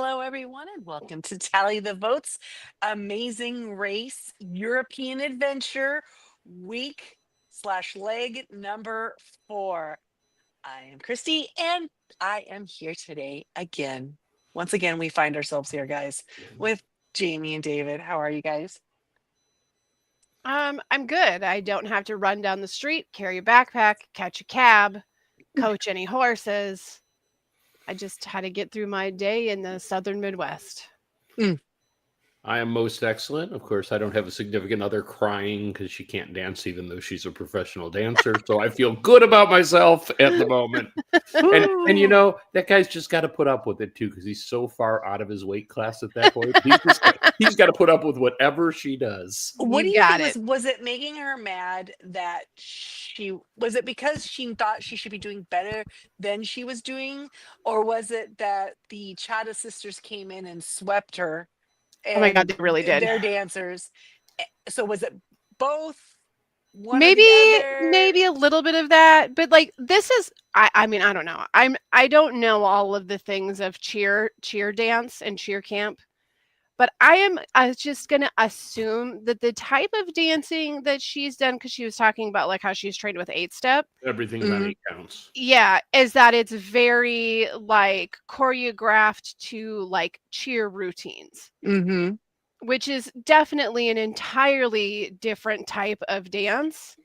Hello, everyone, and welcome to Tally the Votes Amazing Race European Adventure Week slash leg number 4. I am Christy, and I am here today again. Once again, we find ourselves here, guys, with Jamie and David. How are you guys? I'm good. I don't have to run down the street, carry a backpack, catch a cab, coach any horses. I just had to get through my day in the southern Midwest. I am most excellent. Of course, I don't have a significant other crying because she can't dance, even though she's a professional dancer. So I feel good about myself at the moment. And you know, that guy's just got to put up with it too, because he's so far out of his weight class at that point. He's got to put up with whatever she does. What do You you got think it. was it making her mad that was it because she thought she should be doing better than she was doing, or was it that the Chata sisters came in and swept her Oh my God, and they really did. they're dancers? So was it both, one or Maybe the other? maybe a little bit of that, but like this is I mean, I don't know. I don't know all of the things of cheer dance and cheer camp. But I was just gonna assume that the type of dancing that she's done, because she was talking about like how she's trained with 8-step. Everything's on 8 counts. Yeah, is that it's very like choreographed to like cheer routines, Mm-hmm. which is definitely an entirely different type of dance.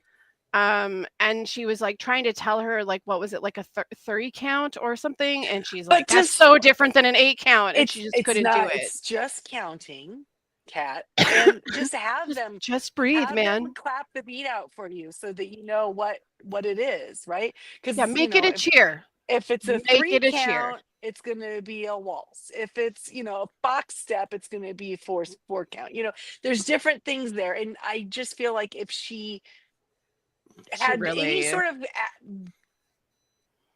And she was like trying to tell her like what was it, like a 30 count or something, and she's But like, that's just so different than an 8 count, and she just it's couldn't do not. it. It's just counting, Cat, and just have them Just breathe, man. clap the beat out for you so that you know what it is, right? Yeah, Because make it a cheer. if it's a Make 3 it a cheer. count, it's going to be a waltz. If it's a box step, it's going to be a 4 count. There's different things there, and I just feel like if she She had any really sort of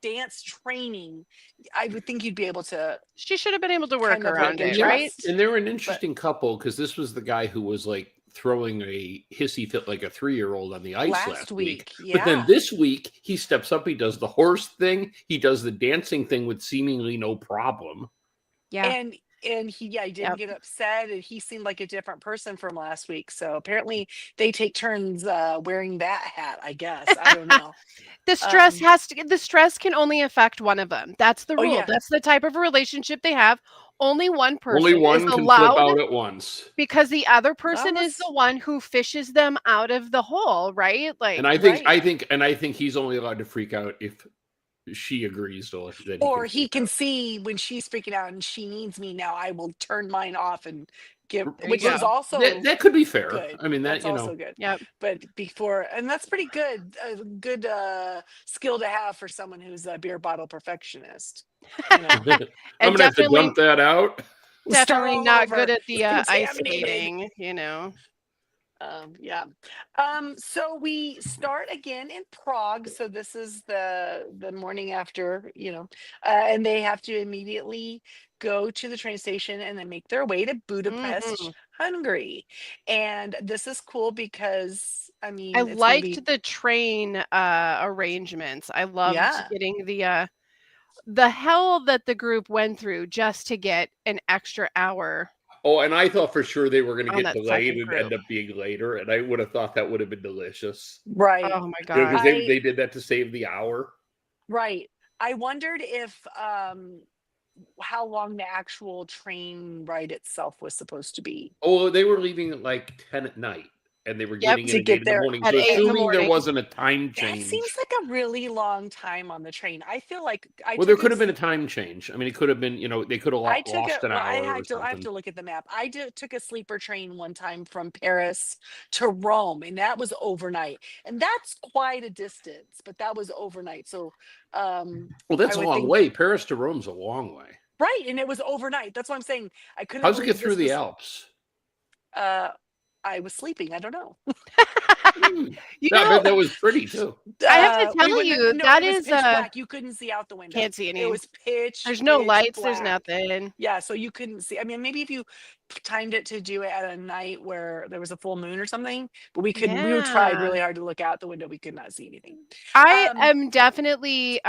dance training, I would think you'd be able to she should have been able to work kind of around it, adjust. right? And they're an interesting couple because this was the guy who was like throwing a hissy fit like a 3-year-old on the ice last week. Yeah. But then this week he steps up, he does the horse thing, he does the dancing thing with seemingly no problem. Yeah. And he didn't Yep. get upset, and he seemed like a different person from last week. So apparently they take turns wearing that hat, I guess. I don't know. The stress can only affect one of them. That's the rule. yeah. That's the type of relationship they have. Only one person Only one is can flip allowed out at once. because the other person is was- the one who fishes them out of the hole, right? Like, And I think Right. he's only allowed to freak out if she agrees to let that Or he freak can out. see when she's freaking out and she needs me now, I will turn mine off and give, There you which is go. also That could be fair. good. I mean, that That's also good. yep. But and that's pretty good. A good skill to have for someone who's a beer bottle perfectionist. I'm gonna have to definitely- dump that out. Start Definitely all not over. good at the It's ice contaminated. skating, you know. Yeah. So we start again in Prague. So this is the morning after, and they have to immediately go to the train station and then make their way to Budapest, Mhm. Hungary. And this is cool because I mean, I it's gonna liked be, the train arrangements. I loved Yeah. getting the hell that the group went through just to get an extra hour. Oh, and I thought for sure they were going to On get that delayed second and group. end up being later, and I would have thought that would have been delicious. right. Oh my Because god. they did that to save the hour. Right. I wondered if how long the actual train ride itself was supposed to be. Oh, they were leaving at like 10 at night, and they were Yep, getting to in at get 8 in the there morning. at So 8 in the assuming there morning. wasn't a time That change. seems like a really long time on the train. I feel like Well, there could have been a time change. I mean, it could have been, they could have I took lost an well, hour or I have something. to look at the map. took a sleeper train one time from Paris to Rome, and that was overnight. And that's quite a distance, but that was overnight. So Well, that's I a would long think- way. Paris to Rome's a long way. right, and it was overnight. That's what I'm saying. I couldn't How's it believe get through this the was- Alps? I was sleeping. I don't know. You I know, bet that was pretty too. I have to We tell wouldn't- you, no, that it was is, pitch black. You couldn't see out the window. can't see any. It was pitch. There's no pitch lights, there's black. nothing. Yeah, so you couldn't see. I mean, maybe if you timed it to do it at a night where there was a full moon or something, but we couldn't. We tried really hard to look out the window. We could not see anything. I am definitely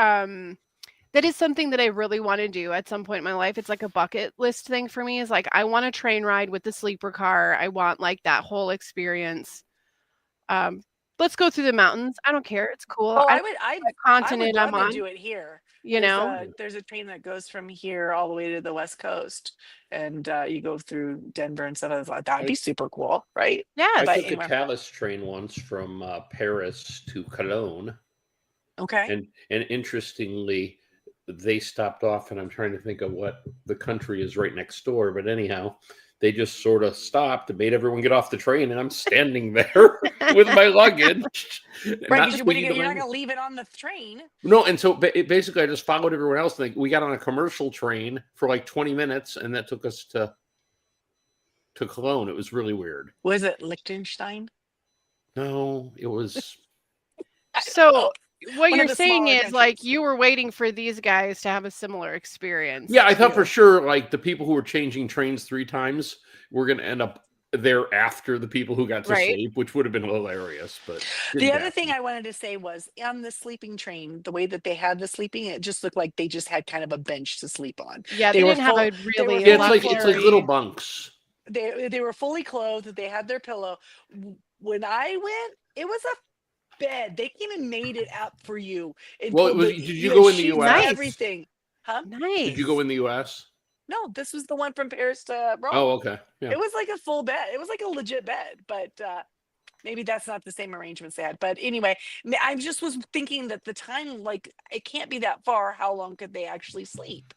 that is something that I really want to do at some point in my life. It's like a bucket list thing for me. Is like I want a train ride with the sleeper car. I want like that whole experience. Let's go through the mountains. I don't care. It's cool. Oh, I I don't would, know I, what I continent would I'm love to on. do it here. You know, There's a train that goes from here all the way to the West Coast, and you go through Denver and stuff. I thought that would be super cool, right? yes. I But took a anyway. Thalys train once from Paris to Cologne, Okay. and interestingly, they stopped off, and I'm trying to think of what the country is right next door. But anyhow, they just sort of stopped and made everyone get off the train, and I'm standing there with my luggage. Right, because you're not going to leave it on the train. No, and so basically, I just followed everyone else. Like, we got on a commercial train for like 20 minutes, and that took us to Cologne. It was really weird. Was it Liechtenstein? No, it was. So what One of you're the saying smaller is like countries. you were waiting for these guys to have a similar experience. Yeah, I thought for too. sure like the people who were changing trains 3 times were going to end up there after the people who got to Right. sleep, which would have been hilarious. But The other thing I wanted to say was on the sleeping train, the way that they had the sleeping, it just looked like they just had kind of a bench to sleep on. Yeah, They they were didn't have full- a they were really full it's like luxury. little bunks. They were fully clothed. They had their pillow. When I went, it was a bed. They came and made it up for you. And Well, pulled did you go in the sheets, US? Everything. Huh? nice. Did you go in the US? No, this was the one from Paris to Rome. Oh, okay. Yeah. It was like a full bed. It was like a legit bed, but maybe that's not the same arrangements they had. But anyway, I just was thinking that the time, like, it can't be that far. How long could they actually sleep?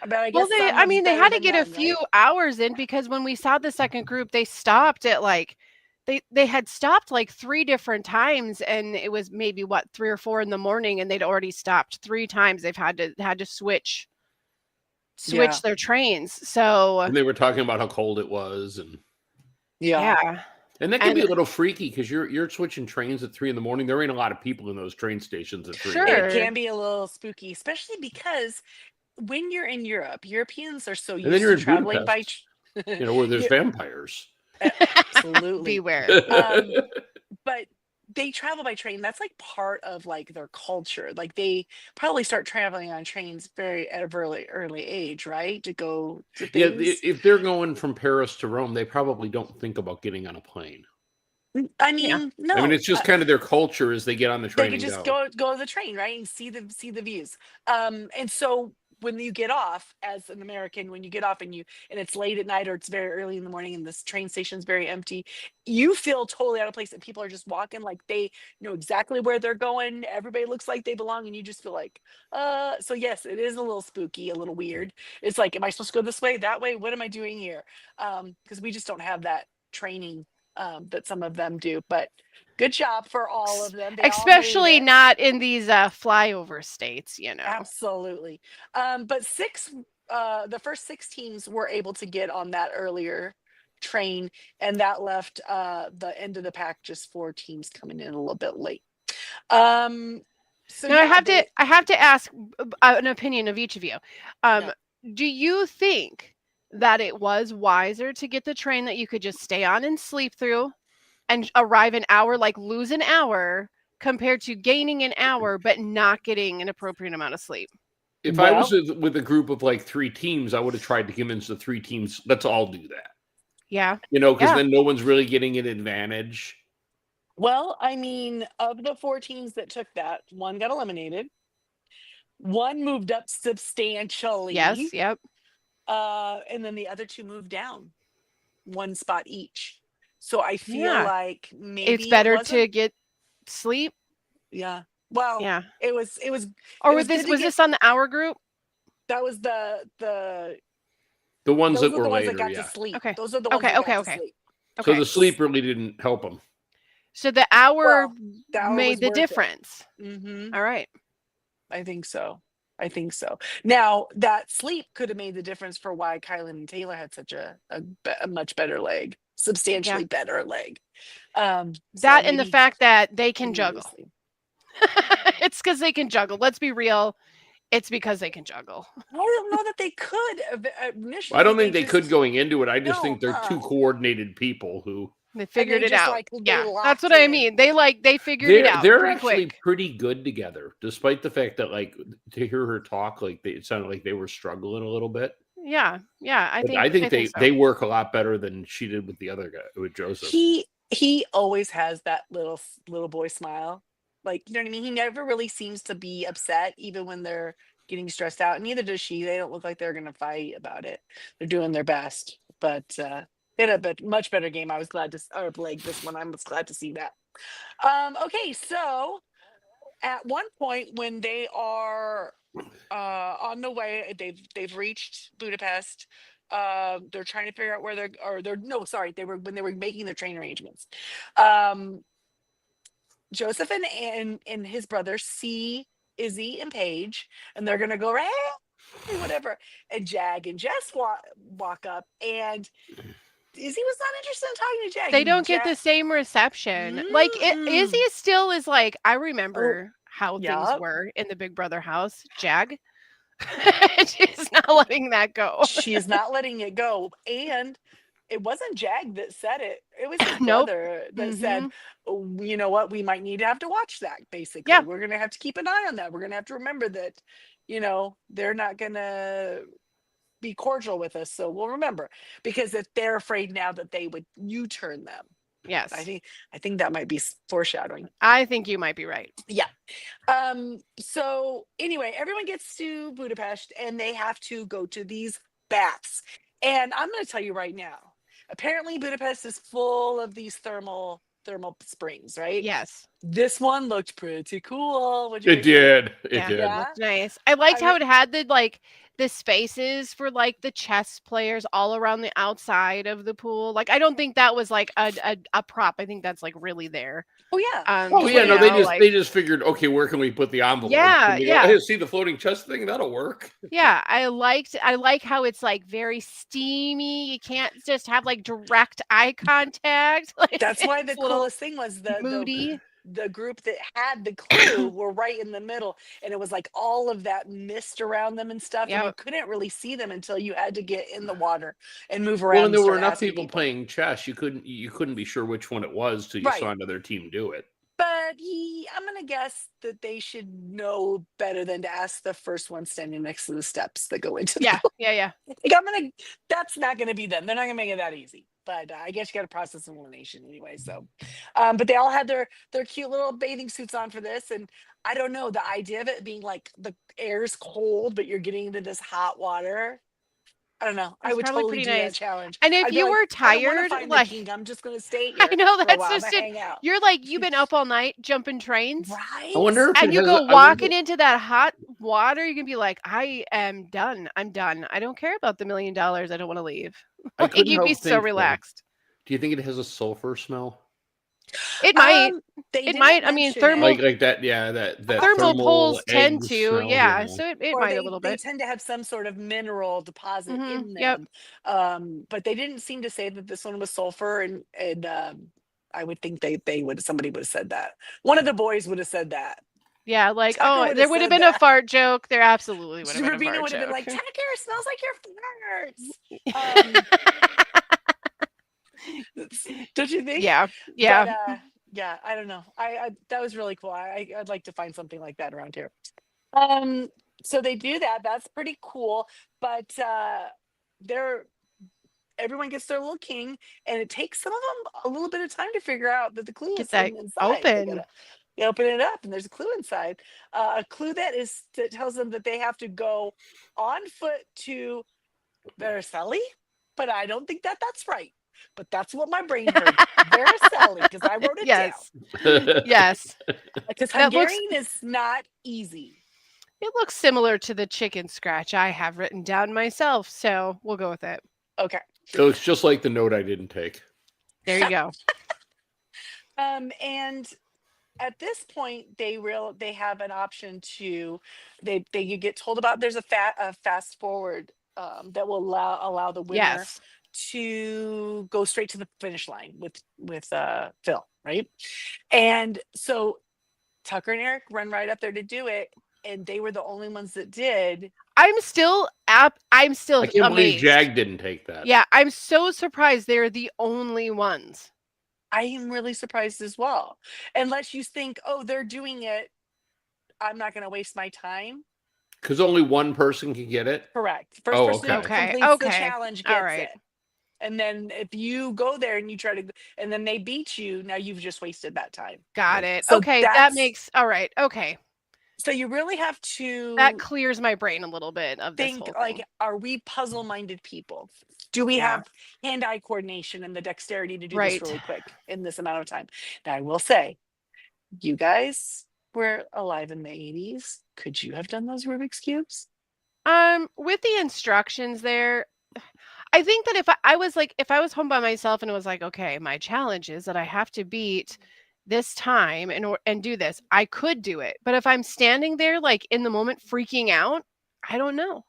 But I guess Well, some was they better had to than get a none, few right? hours in because when we saw the second group, they stopped at like they had stopped like 3 different times, and it was maybe what 3 or 4 in the morning, and they'd already stopped 3 times. They've had to switch Yeah. their trains. So And they were talking about how cold it was, and yeah. and that can be a And- little freaky because you're switching trains at 3 a.m. There ain't a lot of people in those train stations at 3 Sure. a.m. It can be a little spooky, especially because when you're in Europe, Europeans are so And then used you're to in traveling by. Budapest, where there's Yeah. vampires. Absolutely. Beware. But they travel by train. That's like part of like their culture. Like they probably start traveling on trains at a very early age, right? To go to Yeah, things. if they're going from Paris to Rome, they probably don't think about getting on a plane. I mean, no. I mean, it's just kind of their culture as they get on the They train could and just go. go to the train, right, and see the views. And so when you get off as an American, when you get off and it's late at night or it's very early in the morning and this train station is very empty, you feel totally out of place and people are just walking like they know exactly where they're going. Everybody looks like they belong, and you just feel like, so yes, it is a little spooky, a little weird. It's like, am I supposed to go this way, that way? What am I doing here? Because we just don't have that training that some of them do, but good job for all of them. They all made Especially it. not in these flyover states, you know. Absolutely. But the first 6 teams were able to get on that earlier train, and that left the end of the pack just 4 teams coming in a little bit late. So Now yeah, I have to ask an opinion of each of you. Yeah. Do you think that it was wiser to get the train that you could just stay on and sleep through and arrive an hour, like lose an hour, compared to gaining an hour but not getting an appropriate amount of sleep? If I was with a group of like 3 teams, I would have tried to convince the 3 teams, let's all do that. Yeah. Because Yeah. then no one's really getting an advantage. well, I mean, of the 4 teams that took that, 1 got eliminated. 1 moved up substantially. Yes. Yep. And then the other 2 moved down 1 spot each. So I feel Yeah. like maybe It's better it to wasn't- get sleep. Yeah. Well, Yeah. it was Or it was was this good to was get- this on the hour group? that was The those ones that are the were ones later, that got yeah. to sleep. Okay. Those are the ones Okay, that okay, got to okay. sleep. So Okay. the sleep really didn't help them. So the hour Well, the hour was made the worth it. difference. Mm-hmm. All right. I think so. Now that sleep could have made the difference for why Kylan and Taylor had such a much better leg, substantially better leg. So That and the maybe fact that they can maybe juggle. sleep. It's because they can juggle. Let's be real. It's because they can juggle. I don't know that they could initially. I don't think they just- could going into it. I just No, think they're 2 coordinated people who. They figured it just, out. like, they Yeah, that's locked what I in. mean. They figured it out They're pretty actually quick. pretty good together, despite the fact that, like, to hear her talk, like, it sounded like they were struggling a little bit. Yeah, I But think I think so. they work a lot better than she did with the other guy, with Joseph. He always has that little boy smile. Like, you know what I mean? He never really seems to be upset, even when they're getting stressed out. Neither does she. They don't look like they're gonna fight about it. They're doing their best. But they had a much better game. I was glad to or Blake this one. I was glad to see that. Okay, so at one point when they are on the way, they've reached Budapest. They're trying to figure out where they're no, sorry, they were when they were making their train arrangements. Joseph and his brother see Izzy and Paige, and they're gonna go, hey, whatever. And Jag and Jess walk up, and Izzy was not interested in talking to Jag. They and don't get the same reception. Like Izzy still is like, I remember how things yup. were in the Big Brother house. Jag, she's not letting that go. She is not letting it go. And it wasn't Jag that said it. It was his Nope. brother that said, "Oh, you know what, we might need to have to watch that, basically. Yeah. We're going to have to keep an eye on that. We're going to have to remember that, you know, they're not going to be cordial with us. So we'll remember, because if they're afraid now that they would U-turn them." Yes. I think that might be foreshadowing. I think you might be right. Yeah. So anyway, everyone gets to Budapest and they have to go to these baths. And I'm going to tell you right now, apparently Budapest is full of these thermal springs, right? Yes. This one looked pretty cool. It did. It Yeah. did. Yeah. That's nice. I liked how it had the spaces for like the chess players all around the outside of the pool. Like I don't think that was like a prop. I think that's like really there. Oh yeah. Oh just yeah, you no, know, like- they just figured, okay, where can we put the envelope? Yeah, And they go, yeah. "Hey, see the floating chest thing? That'll work." Yeah, I like how it's like very steamy. You can't just have like direct eye contact. Like, That's why the it's a little coolest thing was moody. the group that had the clue were right in the middle, and it was like all of that mist around them and stuff, and you Yep. couldn't really see them until you had to get in the water and move around. Well, and there and were start enough asking people playing chess, you couldn't be sure which one it was till you Right. saw another team do it. But I'm gonna guess that they should know better than to ask the first one standing next to the steps that go into the Yeah, pool. yeah. Like, that's not gonna be them. They're not gonna make it that easy. But I guess you got to process elimination anyway. So, but they all had their cute little bathing suits on for this, and I don't know, the idea of it being like the air's cold, but you're getting into this hot water. I don't know. I That's would probably totally pretty do that nice. challenge. And if I'd be you like, were I don't wanna tired, find the like king. I'm just gonna stay here. I know for a that's while. I'm just gonna it. hang out. You're like you've been up all night jumping trains, Right. I wonder if and it you has go I wonder- walking into that hot water. You can be like, I am done. I'm done. I don't care about the $1 million. I don't want to leave. I Like, couldn't you'd be help so think, though. relaxed. Do you think it has a sulfur smell? It might. They It didn't might. I mean, mention thermal- it. Like that, yeah, that Thermal poles tend egg to, smell, yeah. So it Or might a little they bit. tend to have some sort of mineral deposit in Yep. them. But they didn't seem to say that this one was sulfur, and I would think somebody would have said that. One of the boys would have said that. Yeah, like Tucker oh, would've there would have said been a that. fart joke. There absolutely would have been a Rubina fart would have been joke. like, Tucker, it smells like your farts. Don't you think? Yeah, yeah. But, yeah, I don't know. I that was really cool. I'd like to find something like that around here. So they do that. That's pretty cool. But everyone gets their little king, and it takes some of them a little bit of time to figure out that the clue Get is that hidden inside. They open. they open it up, and there's a clue inside. A clue that tells them that they have to go on foot to Vercelli, but I don't think that's right. But that's what my brain heard. Vercelli, because I wrote it Yes, yeah. yes. down. Because That looks- Hungarian is not easy. It looks similar to the chicken scratch I have written down myself, so we'll go with it. Okay. So it's just like the note I didn't take. There you go. And at this point, they have an option to they get told about. There's a fast forward that will allow the winner Yes. to go straight to the finish line with Phil, right? And so Tucker and Eric run right up there to do it, and they were the only ones that did. I'm still I can't believe amazed. Jag didn't take that. Yeah, I'm so surprised they're the only ones. I am really surprised as well. Unless you think, oh, they're doing it, I'm not going to waste my time. Because only one person can get it. Correct. First Oh, person okay. who Okay. completes the Okay. challenge All gets right. it. And then if you go there and you try to, and then they beat you, now you've just wasted that time. Got it. So Okay. That that's, makes all right. Okay. so you really have to That clears my brain a little bit of this think whole like, thing. are we puzzle minded people? Do we Yeah. have hand eye coordination and the dexterity to do Right. this really quick in this amount of time? Now, I will say, you guys were alive in the 80s. Could you have done those Rubik's Cubes? With the instructions there, I think that if I was home by myself and it was like, okay, my challenge is that I have to beat this time and do this, I could do it. But if I'm standing there like in the moment freaking out, I don't know.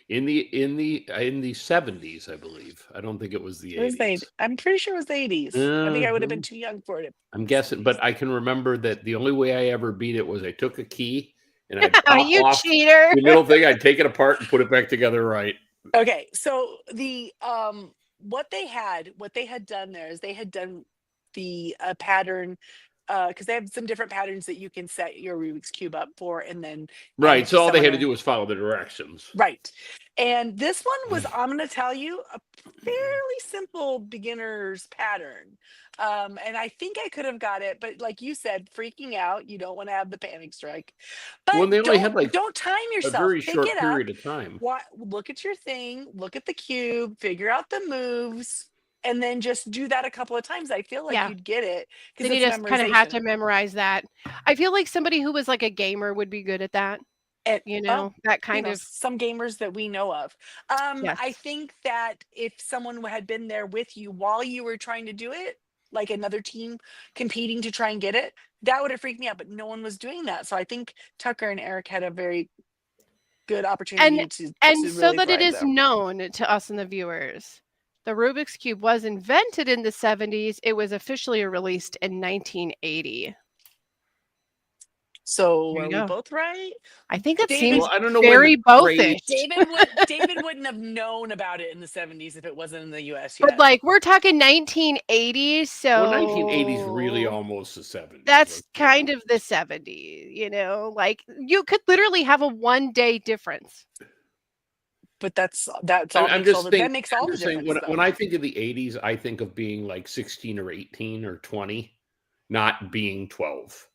In the 70s, I believe. I don't think it was the It was 80s. I'm pretty sure it was the 80s. I think I would have been Mhm. too young for it. I'm guessing, but I can remember that the only way I ever beat it was I took a key and I'd pop You off cheater. the middle thing, I'd take it apart and put it back together right. Okay, so the what they had done there is they had done the pattern because they have some different patterns that you can set your Rubik's Cube up for, and then Right. So all they had to someone do was follow the directions. right. And this one was, I'm going to tell you, a fairly simple beginner's pattern. And I think I could have got it, but like you said, freaking out, you don't want to have the panic strike. But Well, they only had like don't time a yourself. very Pick short it up. period of time. Look at your thing, look at the cube, figure out the moves, and then just do that a couple of times. I feel like Yeah. you'd get it Then because you it's just kind of have memorization. to memorize that. I feel like somebody who was like a gamer would be good at that. And, You well, know, that you kind know, of some gamers that we know of. I yes. think that if someone had been there with you while you were trying to do it, like another team competing to try and get it, that would have freaked me out. But no one was doing that, so I think Tucker and Eric had a very good opportunity to so really that it thrive is there. known to us and the viewers, the Rubik's Cube was invented in the 70s. It was officially released in 1980. So There are you we go. both right? I think that David- seems Well, I don't know very when the craze- both-ish. David wouldn't have known about it in the 70s if it wasn't in the US But yet. like we're talking 1980s, so Well, 1980s really almost the 70s. that's kind of the 70s, you know, like you could literally have a 1-day difference. But that's all I'm just that thinking. makes all the difference. When I think of the 80s, I think of being like 16 or 18 or 20, not being 12.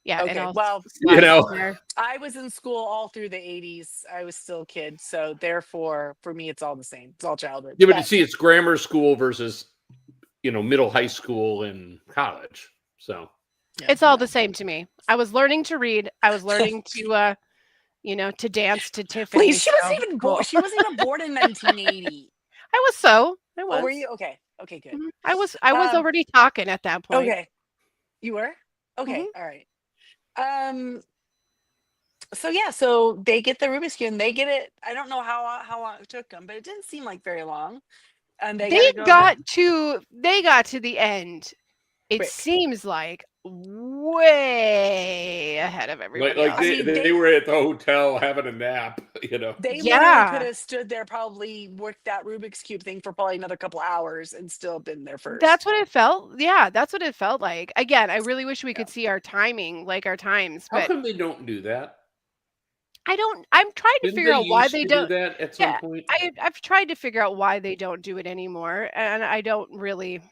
Yeah. Okay, And well, You know. I was in school all through the 80s. I was still a kid. So therefore, for me, it's all the same. It's all childhood. Yeah, but you see, it's grammar school versus, middle high school and college. So it's all the same to me. I was learning to read. I was learning to to dance to Tiffany. Please, she wasn't even born. She wasn't even born in 1980. I was. I was. Oh, were you? Okay. Okay, good. Mhm. I was already talking at that point. Okay. You were? Okay. All right. So yeah, so they get the Rubik's Cube and they get it. I don't know how long it took them, but it didn't seem like very long. And they got to the end. It Quick. seems like way ahead of everybody like else. they were at the hotel having a nap, They literally Yeah. could have stood there, probably worked that Rubik's Cube thing for probably another couple hours and still been there first. That's what it felt. Yeah, that's what it felt like. Again, I really wish we could see our timing, like our times, How but come they don't do that? I'm trying to Didn't figure out why used they to don't. do that at some Yeah, point? I've tried to figure out why they don't do it anymore, and I don't really.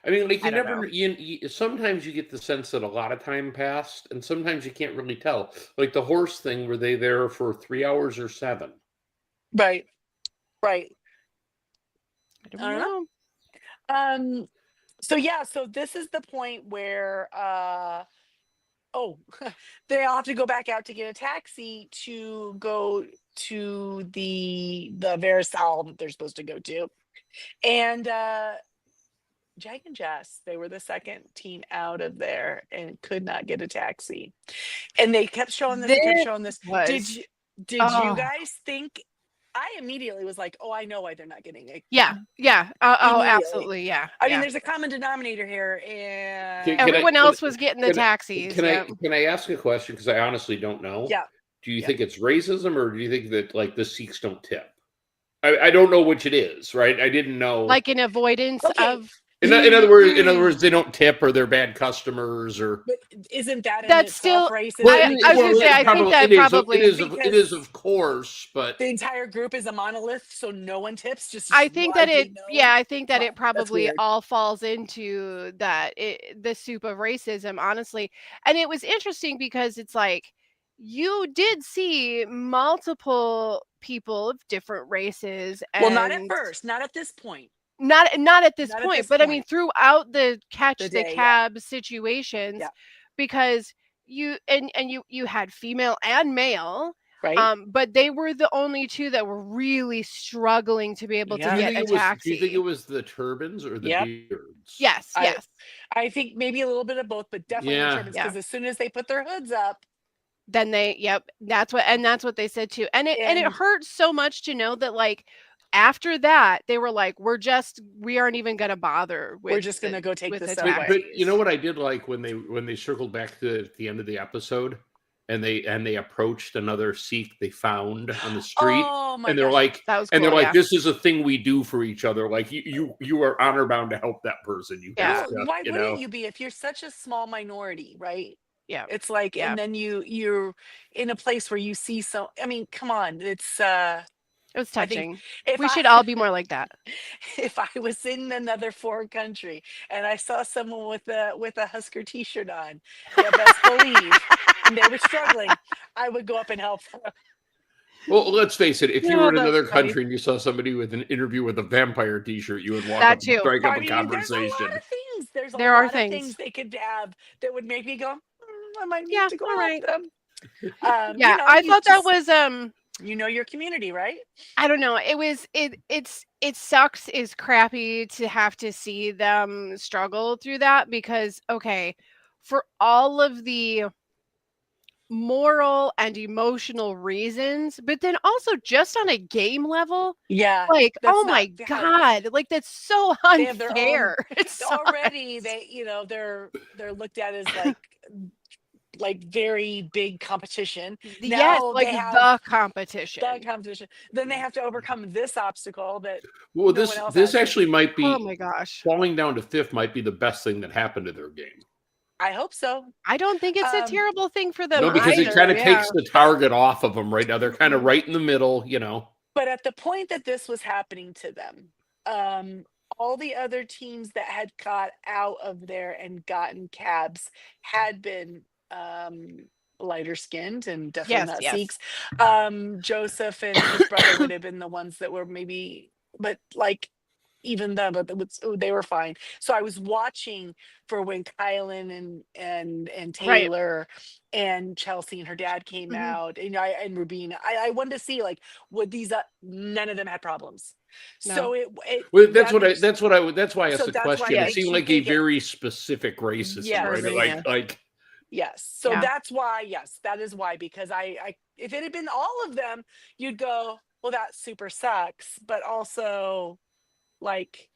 I mean, like I you don't never. know. You sometimes you get the sense that a lot of time passed, and sometimes you can't really tell. Like the horse thing, were they there for 3 hours or 7? Right. I I don't don't know. So yeah, so this is the point where they all have to go back out to get a taxi to go to the Versailles that they're supposed to go to. And Jack and Jess, they were the second team out of there and could not get a taxi. And they kept showing this, Did you guys think? I immediately was like, oh, I know why they're not getting it. Yeah. Oh, Immediately. absolutely. Yeah. I mean, there's a common denominator here, and everyone else was getting the taxis. Can I ask a question? Because I honestly don't know. Yeah. Do you think it's racism, or do you think that like the Sikhs don't tip? I don't know which it is, right? I didn't know. Like an avoidance of. In other words, they don't tip or they're bad customers or. But isn't that in That's itself still- racist? Well, I was gonna say, I think that probably- it is of course, but the entire group is a monolith, so no one tips. Just I think that widely it, known? yeah, I think that Wow, it that's probably weird. all falls into that, the soup of racism, honestly. And it was interesting because it's like, you did see multiple people of different races. Well, not at and first, not at this point. not at this Not at point, this but I mean point. throughout the catch The the day, yeah. cab situations, Yeah. because you had female and male, Right? but they were the only two that were really struggling to be able Yeah. to Do you get a do you taxi. think it was the turbans or the Yep. beards? Yes, I- yes. I think maybe a little bit of both, but definitely Yeah. because as soon as they put their hoods up, Then that's what they said too. And it And- hurts so much to know that, like, after that they were like, we aren't even gonna bother with we're just gonna go take with the the subway. taxi. But you know what I did like when they circled back to the end of the episode and they approached another Sikh they found on the street Oh my and they're gosh. like That was and they're cool, like, yeah. this is a thing we do for each other. Like you are honor bound to help that person. You Yeah. have to, Why you wouldn't know. you be if you're such a small minority, right? Yeah. It's like, Yeah. and then you're in a place where you see so. I mean, come on, it's It was I think touching. if We I- should all be more like that. If I was in another foreign country and I saw someone with a Husker T-shirt on, yeah, best believe, and they were struggling, I would go up and help them. Well, let's face it. If you Yeah, were in that's another funny. country and you saw somebody with an interview with a vampire T-shirt, you would walk That up too. and strike up I a mean, there's a conversation. lot of things. There's a There are lot of things. things they could have that would make me go, I might need Yeah, to go all help right. them. Yeah, I thought that was you know your community, right? I don't know. It sucks, is crappy to have to see them struggle through that, because okay, for all of the moral and emotional reasons, but then also just on a game level, Yeah. like, that's oh not my valid. god, like, that's so They have their own- unfair. It's Already they're looked at as like very big competition. yes, now like they the have competition. The competition. Then they have to overcome this obstacle that Well, No one else this has it. actually might be Oh my gosh. falling down to fifth might be the best thing that happened to their game. I hope so. I don't think it's a Um, terrible thing for them. No, because it either, kind of yeah. takes the target off of them right now. They're kind of Mhm. right in the middle, you know. But at the point that this was happening to them, all the other teams that had got out of there and gotten cabs had been lighter skinned and definitely not Yes. Sikhs. Joseph and his brother would have been the ones that were maybe, but like even them, but they were fine. So I was watching for when Kylan and Taylor and Chelsea and her dad came Mhm. out, and Rubina. I wanted to see, like, would these none of them had problems. No. So Well, that's why I makes- asked So the that's why question. it It makes seemed you like a think very specific racism, Yes. right? Yeah. Like yes. So Yeah. that's why, yes, that is why, because I if it had been all of them, you'd go, well, that super sucks, but also, like,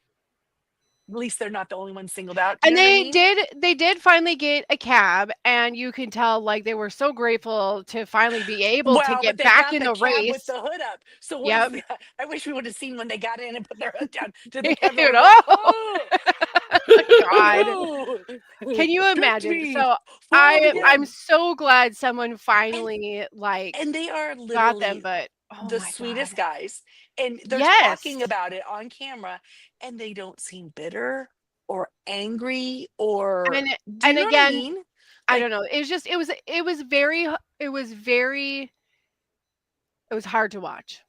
at least they're not the only ones singled out. Do And you know what I mean? they did finally get a cab, and you can tell, like, they were so grateful to finally be able to Well, get but they back got in the cab race. with the hood up. So Yep. I wish we would have seen when they got in and put their hood down. Did the cab Dude, go, oh! God. "Oh, Can you touch imagine? me, So fall I'm again." so glad someone finally, like, And they are got them, literally but oh the my sweetest God. guys, and they're Yes. talking about it on camera, and they don't seem bitter or angry or. And Do you and know what again, I mean? I Like- don't know. It was hard to watch.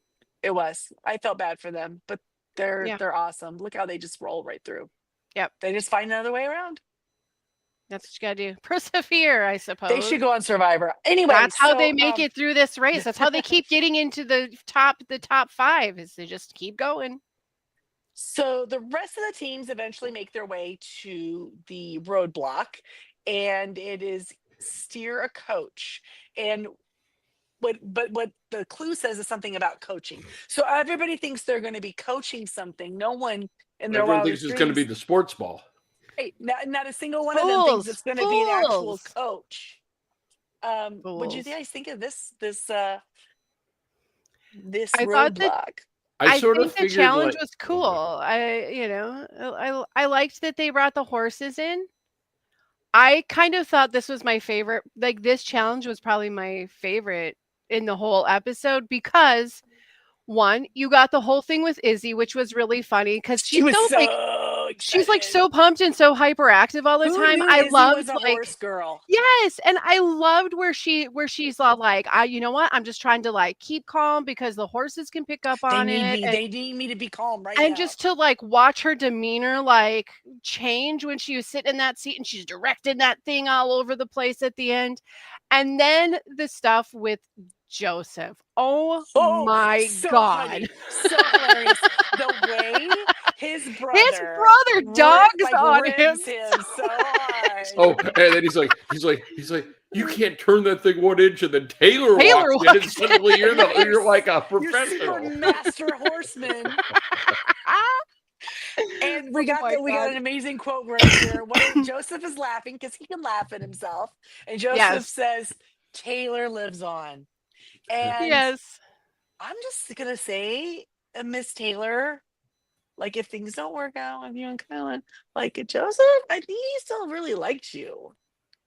It was. I felt bad for them, but they're Yeah. they're awesome. Look how they just roll right through. Yep. They just find another way around. That's what you gotta do. Persevere, I suppose. They should go on Survivor. Anyway, That's how so, they make it through this race. That's how they keep getting into the top 5, is they just keep going. So the rest of the teams eventually make their way to the roadblock, and it is steer a coach. And what the clue says is something about coaching. So everybody thinks they're going to be coaching something. No one in their everyone wildest thinks it's going to be dreams- the sports ball. Hey, not a single one of them thinks Fools, it's going to be an actual fools. coach. What do you Fools. guys think of this I thought that- roadblock? I sort of think the figured challenge like was cool. I liked that they brought the horses in. I kind of thought this was my favorite. Like this challenge was probably my favorite in the whole episode because one, you got the whole thing with Izzy, which was really funny because She was so she's like excited. so pumped and so hyperactive all the Who time. knew I Izzy loved was a like horse girl. yes, and I loved where she's all like, you know what? I'm just trying to like keep calm because the horses can pick up They on need it. me. They need me to be calm right And now. just to like watch her demeanor like change when she was sitting in that seat and she's directing that thing all over the place at the end. And then the stuff with Joseph. Oh my so God. funny. So hilarious. The way his brother dogs like, on him. rims him so hard. oh, and then he's like, you can't turn that thing 1 inch, and then Taylor walks in, and walks suddenly you're like a You're professional. super master horseman. And we got an amazing quote right here. Joseph is laughing because he can laugh at himself, and Joseph says, "Taylor lives on." And yes, I'm just gonna say, Miss Taylor, like if things don't work out with you and Kylan, like Joseph, I think he still really likes you.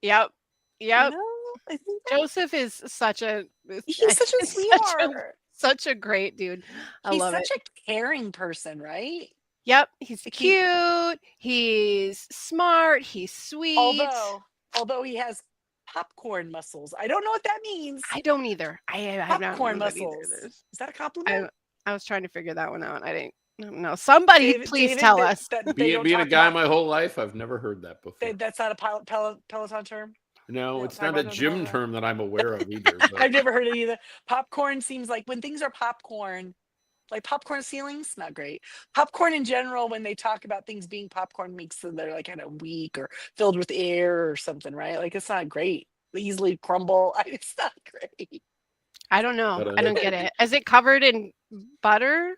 Yep. You know? I think Joseph is such a he's such a sweetheart. Such a great dude. He's such a caring person, right? Yep, he's cute. He's smart. He's sweet. Although he has popcorn muscles, I don't know what that means. I don't either. I have not popcorn muscles. Is that a compliment? I was trying to figure that one out. I don't know. Somebody please tell us. Being a guy my whole life, I've never heard that before. That's not a Peloton term? No, it's not a gym term that I'm aware of either. But. I've never heard it either. Popcorn seems like when things are popcorn, like popcorn ceilings, not great. Popcorn in general, when they talk about things being popcorn, makes them they're like kind of weak or filled with air or something, right? Like it's not great. They easily crumble. It's not great. I don't know. I don't get it. Is it covered in butter?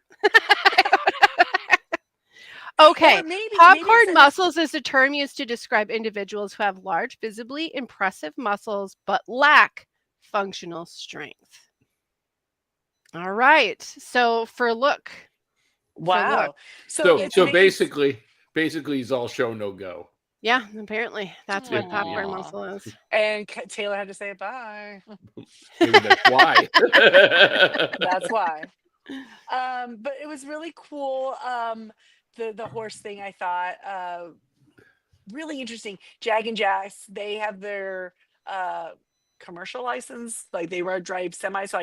Okay. Popcorn muscles is a term used to describe individuals who have large, visibly impressive muscles but lack functional strength. All right. So for look. Wow. So basically he's all show no go. Yeah, apparently that's what popcorn muscle is. And Taylor had to say bye. Maybe that's why. That's why. But it was really cool. The horse thing, I thought really interesting. Jag and Jax, they have their commercial license, like they drive semi, so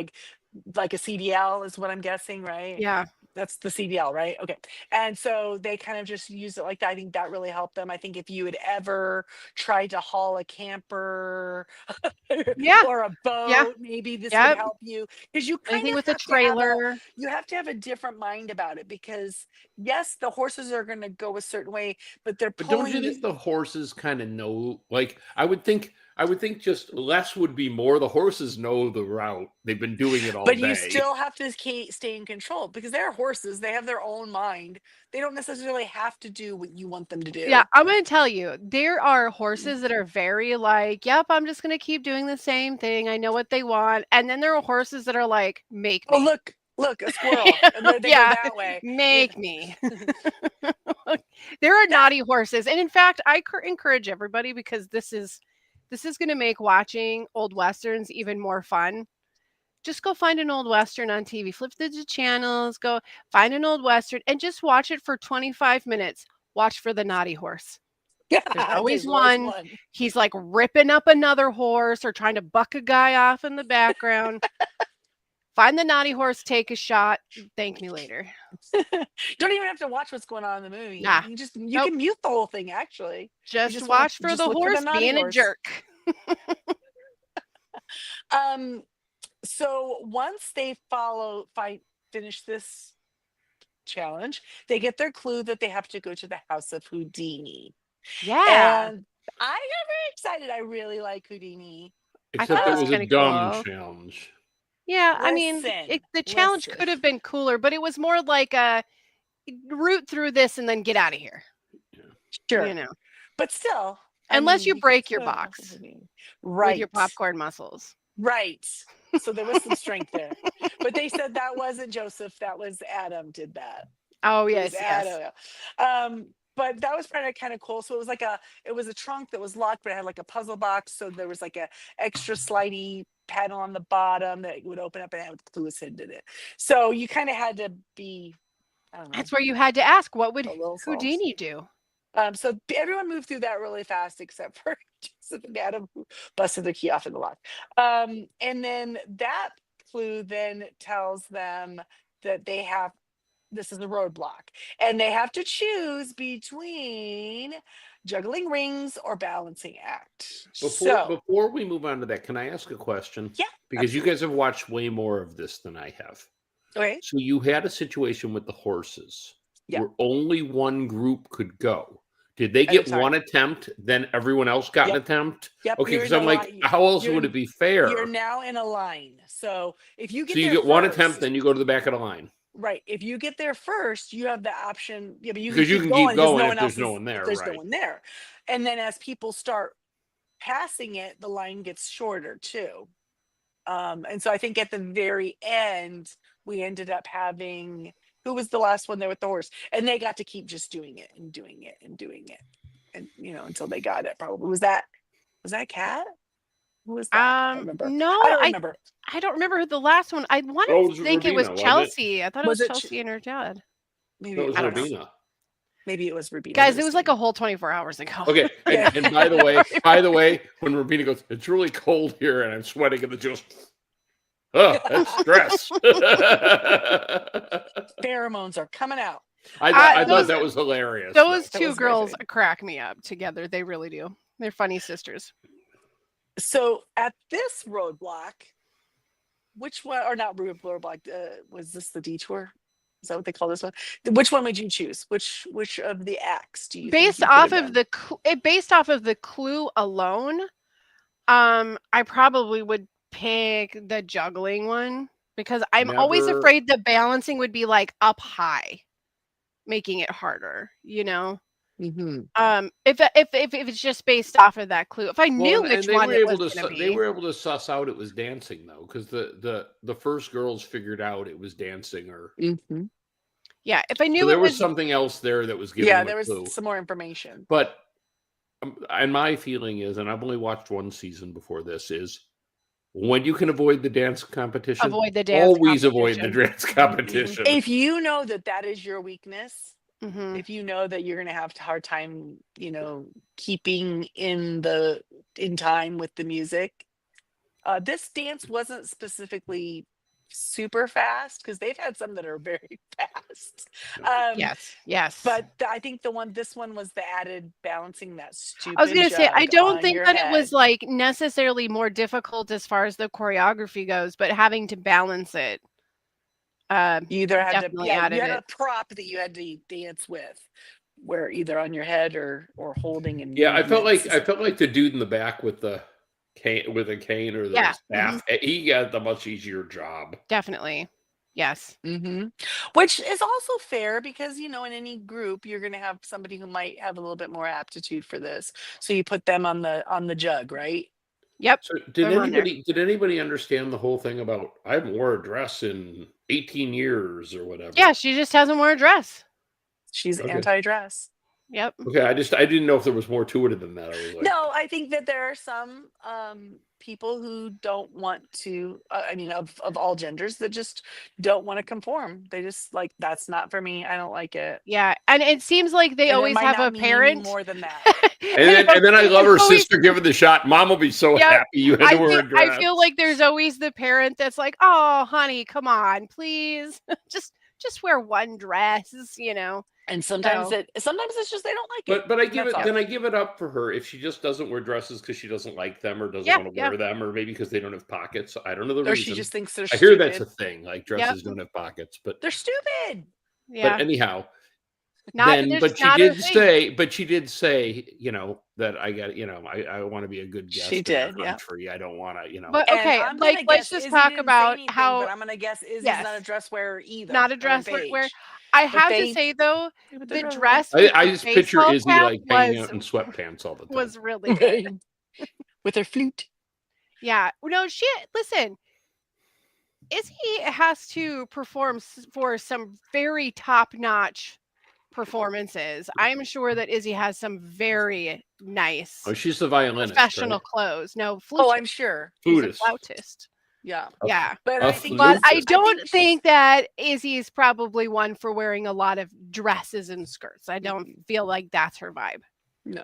like a CDL is what I'm guessing, right? Yeah, that's the CDL, right? Okay. And so they kind of just use it like that. I think that really helped them. I think if you had ever tried to haul a camper or a boat, maybe this would help you, because you kind of with a trailer. You have to have a different mind about it, because yes, the horses are going to go a certain way, but they're pulling. But don't you think the horses kind of know? Like I would think just less would be more. The horses know the route. They've been doing it all day. But you still have to stay in control, because they're horses. They have their own mind. They don't necessarily have to do what you want them to do. Yeah, I'm going to tell you, there are horses that are very like, yep, I'm just going to keep doing the same thing. I know what they want. And then there are horses that are like, make me. Oh, look, a squirrel. And they go that way. Make me. There are naughty horses. And in fact, I encourage everybody, because this is going to make watching old Westerns even more fun. Just go find an old Western on TV, flip through the channels, go find an old Western and just watch it for 25 minutes. Watch for the naughty horse. There's always one. He's like ripping up another horse or trying to buck a guy off in the background. Find the naughty horse, take a shot. Thank me later. Don't even have to watch what's going on in the movie. Nah. You can mute the whole thing, actually. Just watch for the horse being a jerk. So once they finish this challenge, they get their clue that they have to go to the house of Houdini. Yeah. And I got very excited. I really like Houdini. Except it was a dumb challenge. Yeah, I mean, the challenge could have been cooler, but it was more like a root through this and then get out of here. Sure. You know. But still. Unless you break your box. Right. With your popcorn muscles. Right. So there was some strength there. But they said that wasn't Joseph, that was Adam did that. Oh It yes, was yes. Adam. But that was kind of cool. So it was a trunk that was locked, but it had like a puzzle box. So there was like a extra slidey panel on the bottom that would open up and have clues hidden in it. So you kind of had to be, I don't know, That's where you had to ask, what would a little sauce. Houdini do? So everyone moved through that really fast except for Joseph and Adam, who busted the key off in the lock. And then that clue then tells them that this is a roadblock, and they have to choose between juggling rings or balancing act. Before we move on to that, can I ask a question? Yeah, Because you guys have watched way more of this than I have. okay. So you had a situation with the horses Yeah. where only one group could go. Did they At a get time. one attempt, then everyone else got an Yep. attempt? Yep. Okay, you're because in I'm a like, line. how else You're would in- it be fair? You're now in a line. So if you get So you there get one attempt, first- then you go to the back of the line. right. If you get there first, you have the option. Yeah, but you Because you can can keep because going if one there's else no is- one there, if there's right. no one there, and then as people start passing it, the line gets shorter too. And so I think at the very end, we ended up having, who was the last one there with the horse, and they got to keep just doing it and doing it and doing it, and until they got it. Probably was that Kat? Who was that? I don't remember. No, I don't remember. I don't remember who the last one. I want Oh, it to was think it was Rubina, wasn't it? Chelsea. I thought it Was was it Ch- Chelsea and her dad. Maybe That was I don't know. Rubina. Maybe it was Rubina. Guys, it was like a whole 24 hours ago. Okay, Yeah. and by the way, when Rubina goes, it's really cold here and I'm sweating, and the Joe's, oh, that's stress. Pheromones are coming out. I thought those- that was hilarious. Those That two was very girls funny. crack me up together. They really do. They're funny sisters. So at this roadblock, which one, or not roadblock? Was this the detour? Is that what they call this one? Which one would you choose? Which of the acts do you think Based you could off have of done? based off of the clue alone, I probably would pick the juggling one because I'm always Never- afraid the balancing would be like up high, making it harder. Mhm. If it's just based off of that clue, if I knew Well, which they one were it able was to going to they be, were able to suss out it was dancing though, because the first girls figured out it was dancing, or Mhm. yeah, if I knew so it there was was something else there that was giving Yeah, them there a was clue. some more information. But and my feeling is, and I've only watched one season before this, is when you can avoid the dance competition, avoid the dance. always avoid the competition. dance competition. If you know that is your weakness, Mhm. if you know that you're going to have a hard time, keeping in time with the music, this dance wasn't specifically super fast because they've had some that are very fast. Yes. But I think this one was the added balancing that stupid. I was going to say, I jug don't on think your that it was head. like necessarily more difficult as far as the choreography goes, but having to balance it. You either had definitely you added had it. a prop that you had to dance with, where either on your head or holding and Yeah, I felt movements. like the dude in the back with the cane or the Yeah, staff. He got the much easier job. Definitely. Yes. Which is also fair because in any group you're going to have somebody who might have a little bit more aptitude for this, so you put them on the jug, right? Yep. So did I'm on there. anybody understand the whole thing about I haven't worn a dress in 18 years or whatever? Yeah, she just hasn't worn a dress. She's Okay. anti-dress. Yep. Okay, I didn't know if there was more to it than that. I was like, No, I think that there are some people who don't want to, of all genders, that just don't want to conform. They just like, that's not for me. I don't like it. Yeah, and it seems like they And it always might have not a mean any parent. more than that. and then I love her It's always- sister giving the shot. Mom will be so Yep. happy you had to wear a dress. I feel like there's always the parent that's like, "Oh, honey, come on, please, just wear one dress," And sometimes So- it's just they don't like it. But I And give that's it all. then I give it up for her if she just doesn't wear dresses because she doesn't like them or doesn't Yeah, want to wear them, or maybe because they don't have pockets. I don't know the Or reason. she just thinks they're I hear stupid. that's a thing, like dresses don't have pockets, but They're stupid. yeah. but anyhow, Not, then there's but she not a did say, that I got, I want to be a good guest. She in our did, yeah. country. I don't want to, But And okay, I'm like gonna let's guess just Izzy talk didn't say about anything, how But I'm gonna guess Izzy's Yes. not a dress wearer either. not a her and dress wear. Paige. I have they- to say though, But the they're dress I with I the just picture baseball Izzy cap like hanging was out in sweatpants all the time. was really good. right. With her flute. Yeah. No, listen, Izzy has to perform for some very top-notch performances. I'm sure that Izzy has some very nice Oh, she's the violinist, professional right? clothes. No, Oh, flutist. I'm sure. She's a Flutist. flautist. Yeah. Yeah. But A I think But I flutist. don't she's- think that Izzy is probably one for wearing a lot of dresses and skirts. I don't feel like that's her vibe. No.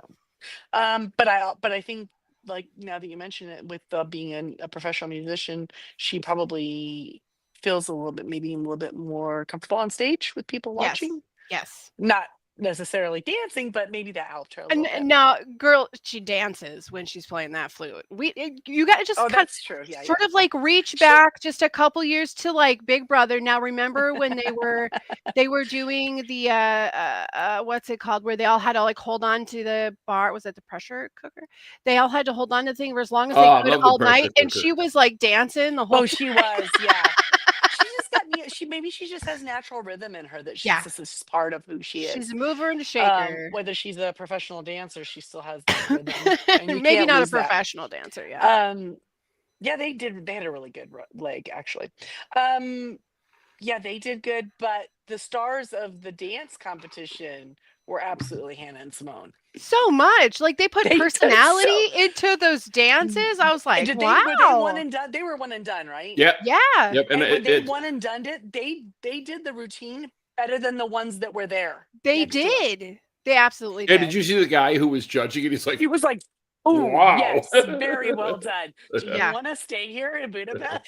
But I think, like, now that you mention it, with being a professional musician, she probably feels maybe a little bit more comfortable on stage with people Yes. watching. Yes. Not necessarily dancing, but maybe that helped her a little bit. And now, girl, she dances when she's playing that flute. You got to just Oh, kind that's true. Yeah, of sort yeah. of like reach back just a couple years to like Big Brother. Now, remember when they were doing the what's it called, where they all had to like hold on to the bar? Was it the pressure cooker? They all had to hold on to the thing for as long as Oh, they I could love the all pressure night, and cooker. she was like dancing the whole. Oh, she was. Yeah. She just got me. Maybe she just has natural rhythm in her that she's Yeah. this is part of who she is. She's a mover and a shaker. Whether she's a professional dancer, she still has that rhythm. And you Maybe can't not a lose that. professional dancer. Yeah. Yeah, they did. They had a really good leg, actually. Yeah, they did good, but the stars of the dance competition were absolutely Hannah and Simone. So much. Like they put They did personality into those dances. I was like, Were they wow. one and done? They were one and done, right? Yep. Yeah. Yep. And And when they one and done it, they did the routine better than the ones that were there. They next to them. did. They absolutely yeah, did. did you see the guy who was judging it? He's like, He was like, "Oh, Wow. yes, very well done. Do you Yeah. want to stay here in Budapest?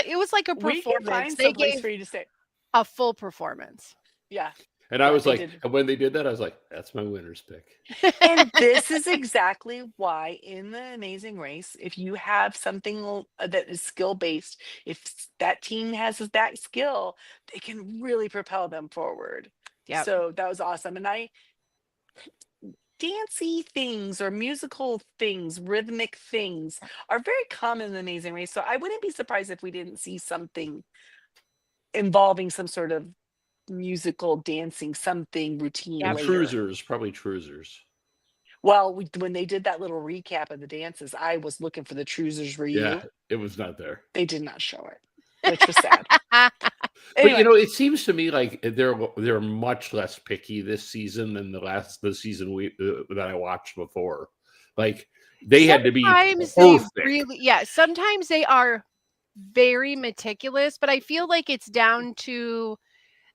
It was like a We can performance. find They someplace gave for you to stay." a full performance. Yeah. and I Yeah, was they like, did. and when they did that, I was like, that's my winner's pick. And this is exactly why in the Amazing Race, if you have something that is skill based, if that team has that skill, they can really propel them forward. Yep. So that was awesome. And dancey things or musical things, rhythmic things are very common in the Amazing Race. So I wouldn't be surprised if we didn't see something involving some sort of musical dancing, something routine Yep. later. Truesers, probably Truesers. Well, when they did that little recap of the dances, I was looking for the Truesers Ryu. Yeah, it was not there. They did not show it, which was sad. But Anyway, you know, it seems to me like they're much less picky this season than the season that I watched before. Like they had to be Sometimes perfect. they really, yeah. Sometimes they are very meticulous, but I feel like it's down to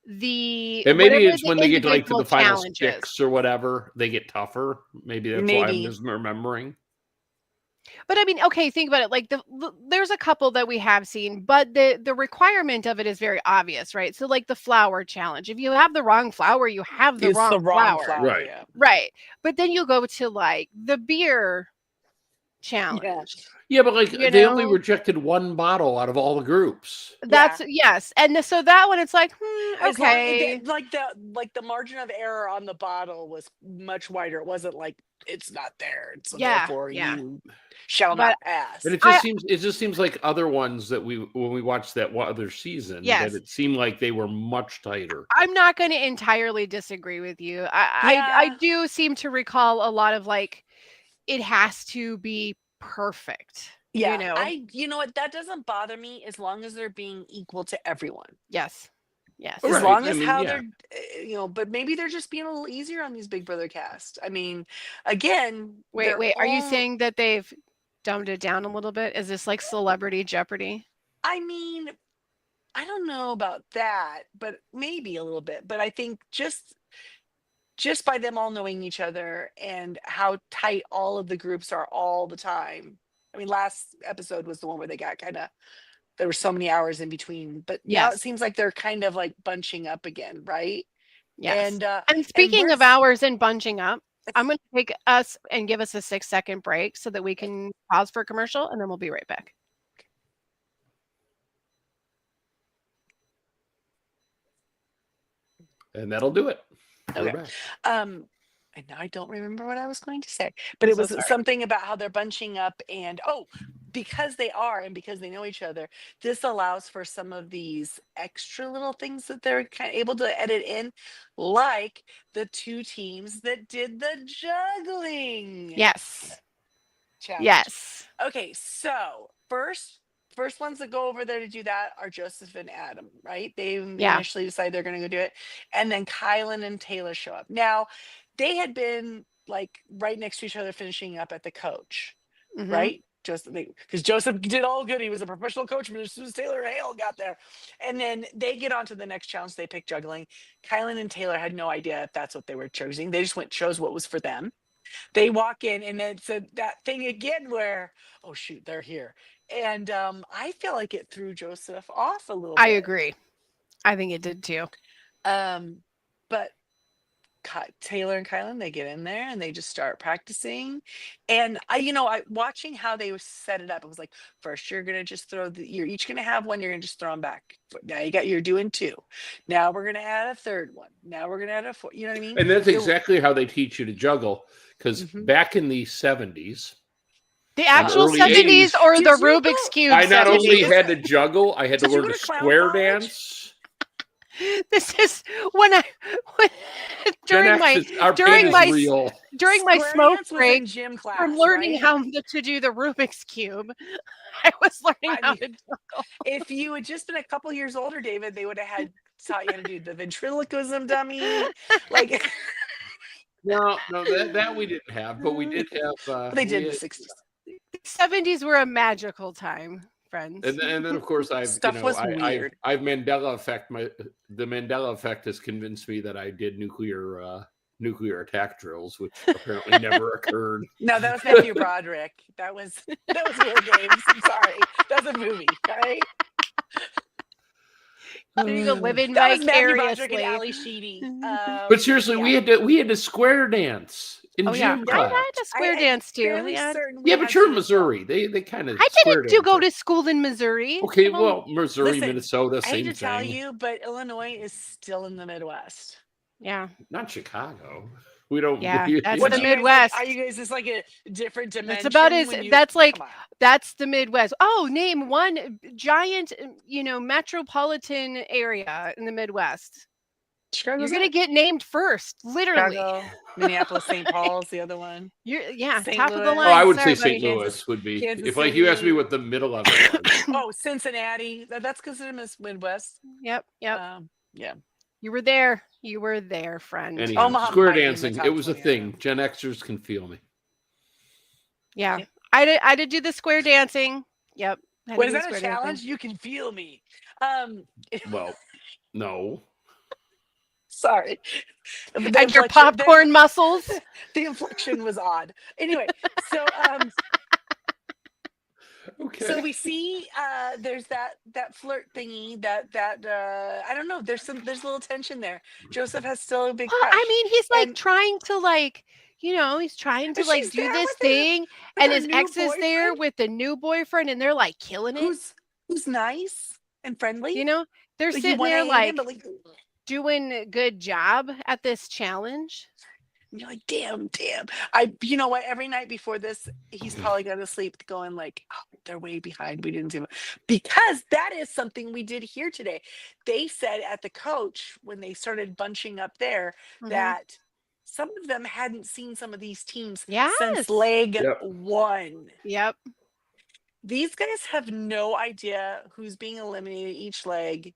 the And maybe whatever it's the when they get like to individual the final challenge is. 6 or whatever, they get tougher. Maybe that's why I'm Maybe. misremembering. But I mean, okay, think about it. Like there's a couple that we have seen, but the requirement of it is very obvious, right? So like the flower challenge. If you have the wrong flower, you have the it's wrong the wrong flower. flower. Right. Yeah. Right. But then you go to like the beer challenge. Yeah, but like You they only know? rejected one bottle out of all the groups. That's yes. And so that one it's like, As long- okay. like the margin of error on the bottle was much wider. It wasn't like it's not there, so Yeah, therefore yeah. you shall But- not pass. And it just seems like other ones that when we watched that other season, Yes. that it seemed like they were much tighter. I'm not going to entirely disagree with you. I Yeah. do seem to recall a lot of like, it has to be perfect. Yeah, You know? you know what? That doesn't bother me as long as they're being equal to everyone. Yes. Yes. As Right, long I as mean, how yeah. they're, but maybe they're just being a little easier on these Big Brother cast. I mean, again, Wait, they're are you all- saying that they've dumbed it down a little bit? Is this like Celebrity Jeopardy? I mean, I don't know about that, but maybe a little bit. But I think just by them all knowing each other and how tight all of the groups are all the time. I mean, last episode was the one where they got there were so many hours in between, but now it Yes. seems like they're kind of like bunching up again, right? Yes. And And speaking of we're s- hours and bunching up, I'm going to take us and give us a 6-second break so that we can pause for a commercial, and then we'll be right back. And that'll do it. We're Okay. back. And now I don't remember what I was going to say, but I'm it so was sorry. something about how they're bunching up and because they are and because they know each other, this allows for some of these extra little things that they're kind of able to edit in, like the two teams that did the juggling Yes. challenge. Yes. Okay, so first first ones that go over there to do that are Joseph and Adam, right? They Yeah. initially decide they're going to go do it. And then Kylan and Taylor show up. Now, they had been like right next to each other finishing up at the coach, Mhm. right? Joseph, because Joseph did all good. He was a professional coach, but as soon as Taylor Hale got there, and then they get on to the next challenge, they pick juggling. Kylan and Taylor had no idea if that's what they were choosing. They just chose what was for them. They walk in, and it's that thing again where, oh shoot, they're here, and I feel like it threw Joseph off a little bit. I agree. I think it did too. But Taylor and Kylan, they get in there and they just start practicing. And I watching how they set it up. It was like, first you're gonna just you're each gonna have one. You're gonna just throw them back. Now you're doing two. Now we're gonna add a third one. Now we're gonna add a fourth. You know what I mean? And that's exactly how they teach you to juggle. Because back in the 70s, The actual early 70s 80s, or Did the you Rubik's go- Cube I not 70s. only had to juggle, I had to Did you learn go to to clown square college? dance. This is when Gen during my X is- our during pain is my- real. during my Square smoke dance was in break gym class, from learning right? how to do the Rubik's Cube, I was learning I how mean- to juggle. If you had just been a couple years older, David, they would have had taught you how to do the ventriloquism dummy. Like No, that we didn't have, but we did have. they did in we the had- 60s. The 70s were a magical time, friends. And then, of course, Stuff was weird. I've Mandela effect. The Mandela effect has convinced me that I did nuclear attack drills, which apparently never occurred. No, that was Matthew Broderick. That was War Games. I'm sorry. That was a movie, right? There you go, living That was Matthew Broderick vicariously. and Ali Sheedy. But seriously, yeah. we had to square dance in Oh yeah, gym I class. had a square I'm dance too. fairly Yeah. certain we Yeah, had but you're in to- Missouri. They kind of. I didn't go to school in Missouri. Okay, You know? well, Missouri, Listen, Minnesota, I hate same to tell thing. you, but Illinois is still in the Midwest. Yeah. Not Chicago. We don't. Yeah, that's What the do you guys Midwest. Are you guys just like a different dimension? about when that's like- come on. That's the Midwest. Oh, name one giant, metropolitan area in the Midwest. Chicago's You're gonna get named first, literally. Chicago, Minneapolis, St. Paul's, the other one. Yeah, St. top of the Louis. line. Oh, I would Sorry, say buddy. St. Louis would be. Kansas If like you asked me City. what the middle of it was. Oh, Cincinnati. That's considered as Midwest. Yep. Yeah. You were there. You were there, friend. Anyhow, Omaha square might be in the dancing. top It was a 20, I thing. don't Gen Xers can feel me. Yeah. Yeah. I did do the square dancing. Yep. I Wait, did is the that a square dancing. challenge? You can feel me. Well, no. Sorry. The And your inflection- popcorn muscles. The inflection was odd. Anyway, so Okay. so we see there's that flirt thingy that I don't know. There's a little tension there. Joseph has still a big Well, crush. I mean, he's like And- trying to he's trying to And she's do there this with thing, with and her his new ex is there boyfriend, with the new boyfriend, and they're like killing it. who's nice and friendly. They're Like, you sitting wanna there hate him, like but doing a good job at this challenge. you're like, damn. You know what? Every night before this, he's probably going to sleep going like, oh, they're way behind. We didn't do it. Because that is something we did here today. They said at the coach, when they started bunching up there, Mhm. that some of them hadn't seen some of these teams Yes. since leg Yep. 1. Yep. These guys have no idea who's being eliminated each leg.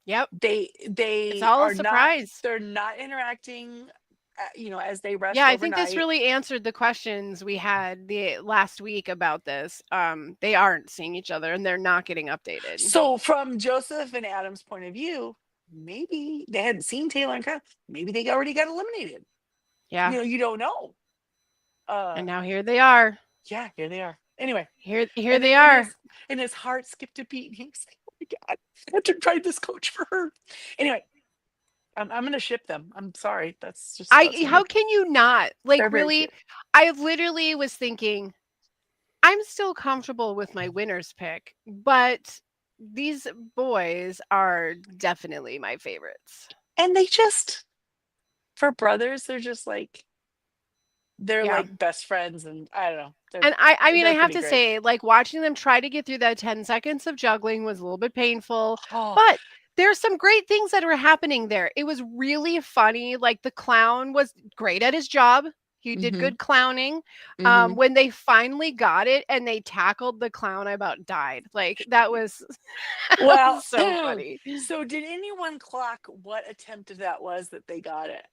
Yep. They It's all are a surprise. They're not interacting, as they rest. Yeah, I think this overnight. really answered the questions we had the last week about this. They aren't seeing each other and they're not getting updated. So from Joseph and Adam's point of view, maybe they hadn't seen Taylor and Kyle. Maybe they already got eliminated. yeah. You don't know. And now here they are. Yeah, here they are. Anyway, Here and they then are. and his heart skipped a beat. And he was like, "Oh my god, I have to try this coach for her." Anyway, I'm gonna ship them. I'm sorry. That's just How can you not? Like, They're very really? cute. I literally was thinking, I'm still comfortable with my winner's pick, but these boys are definitely my favorites. And they just, for brothers, they're just like, they're Yeah. like best friends, and I don't know. And I mean, I they're have pretty to great. say, like, watching them try to get through that 10 seconds of juggling was a little bit painful, Oh, but there's some great things that were happening there. It was really funny. Like, the clown was great at his job. He did Mhm. good clowning. Mhm. When they finally got it and they tackled the clown, I about died. Like that was, Well, so funny. so did anyone clock what attempt that was that they got it?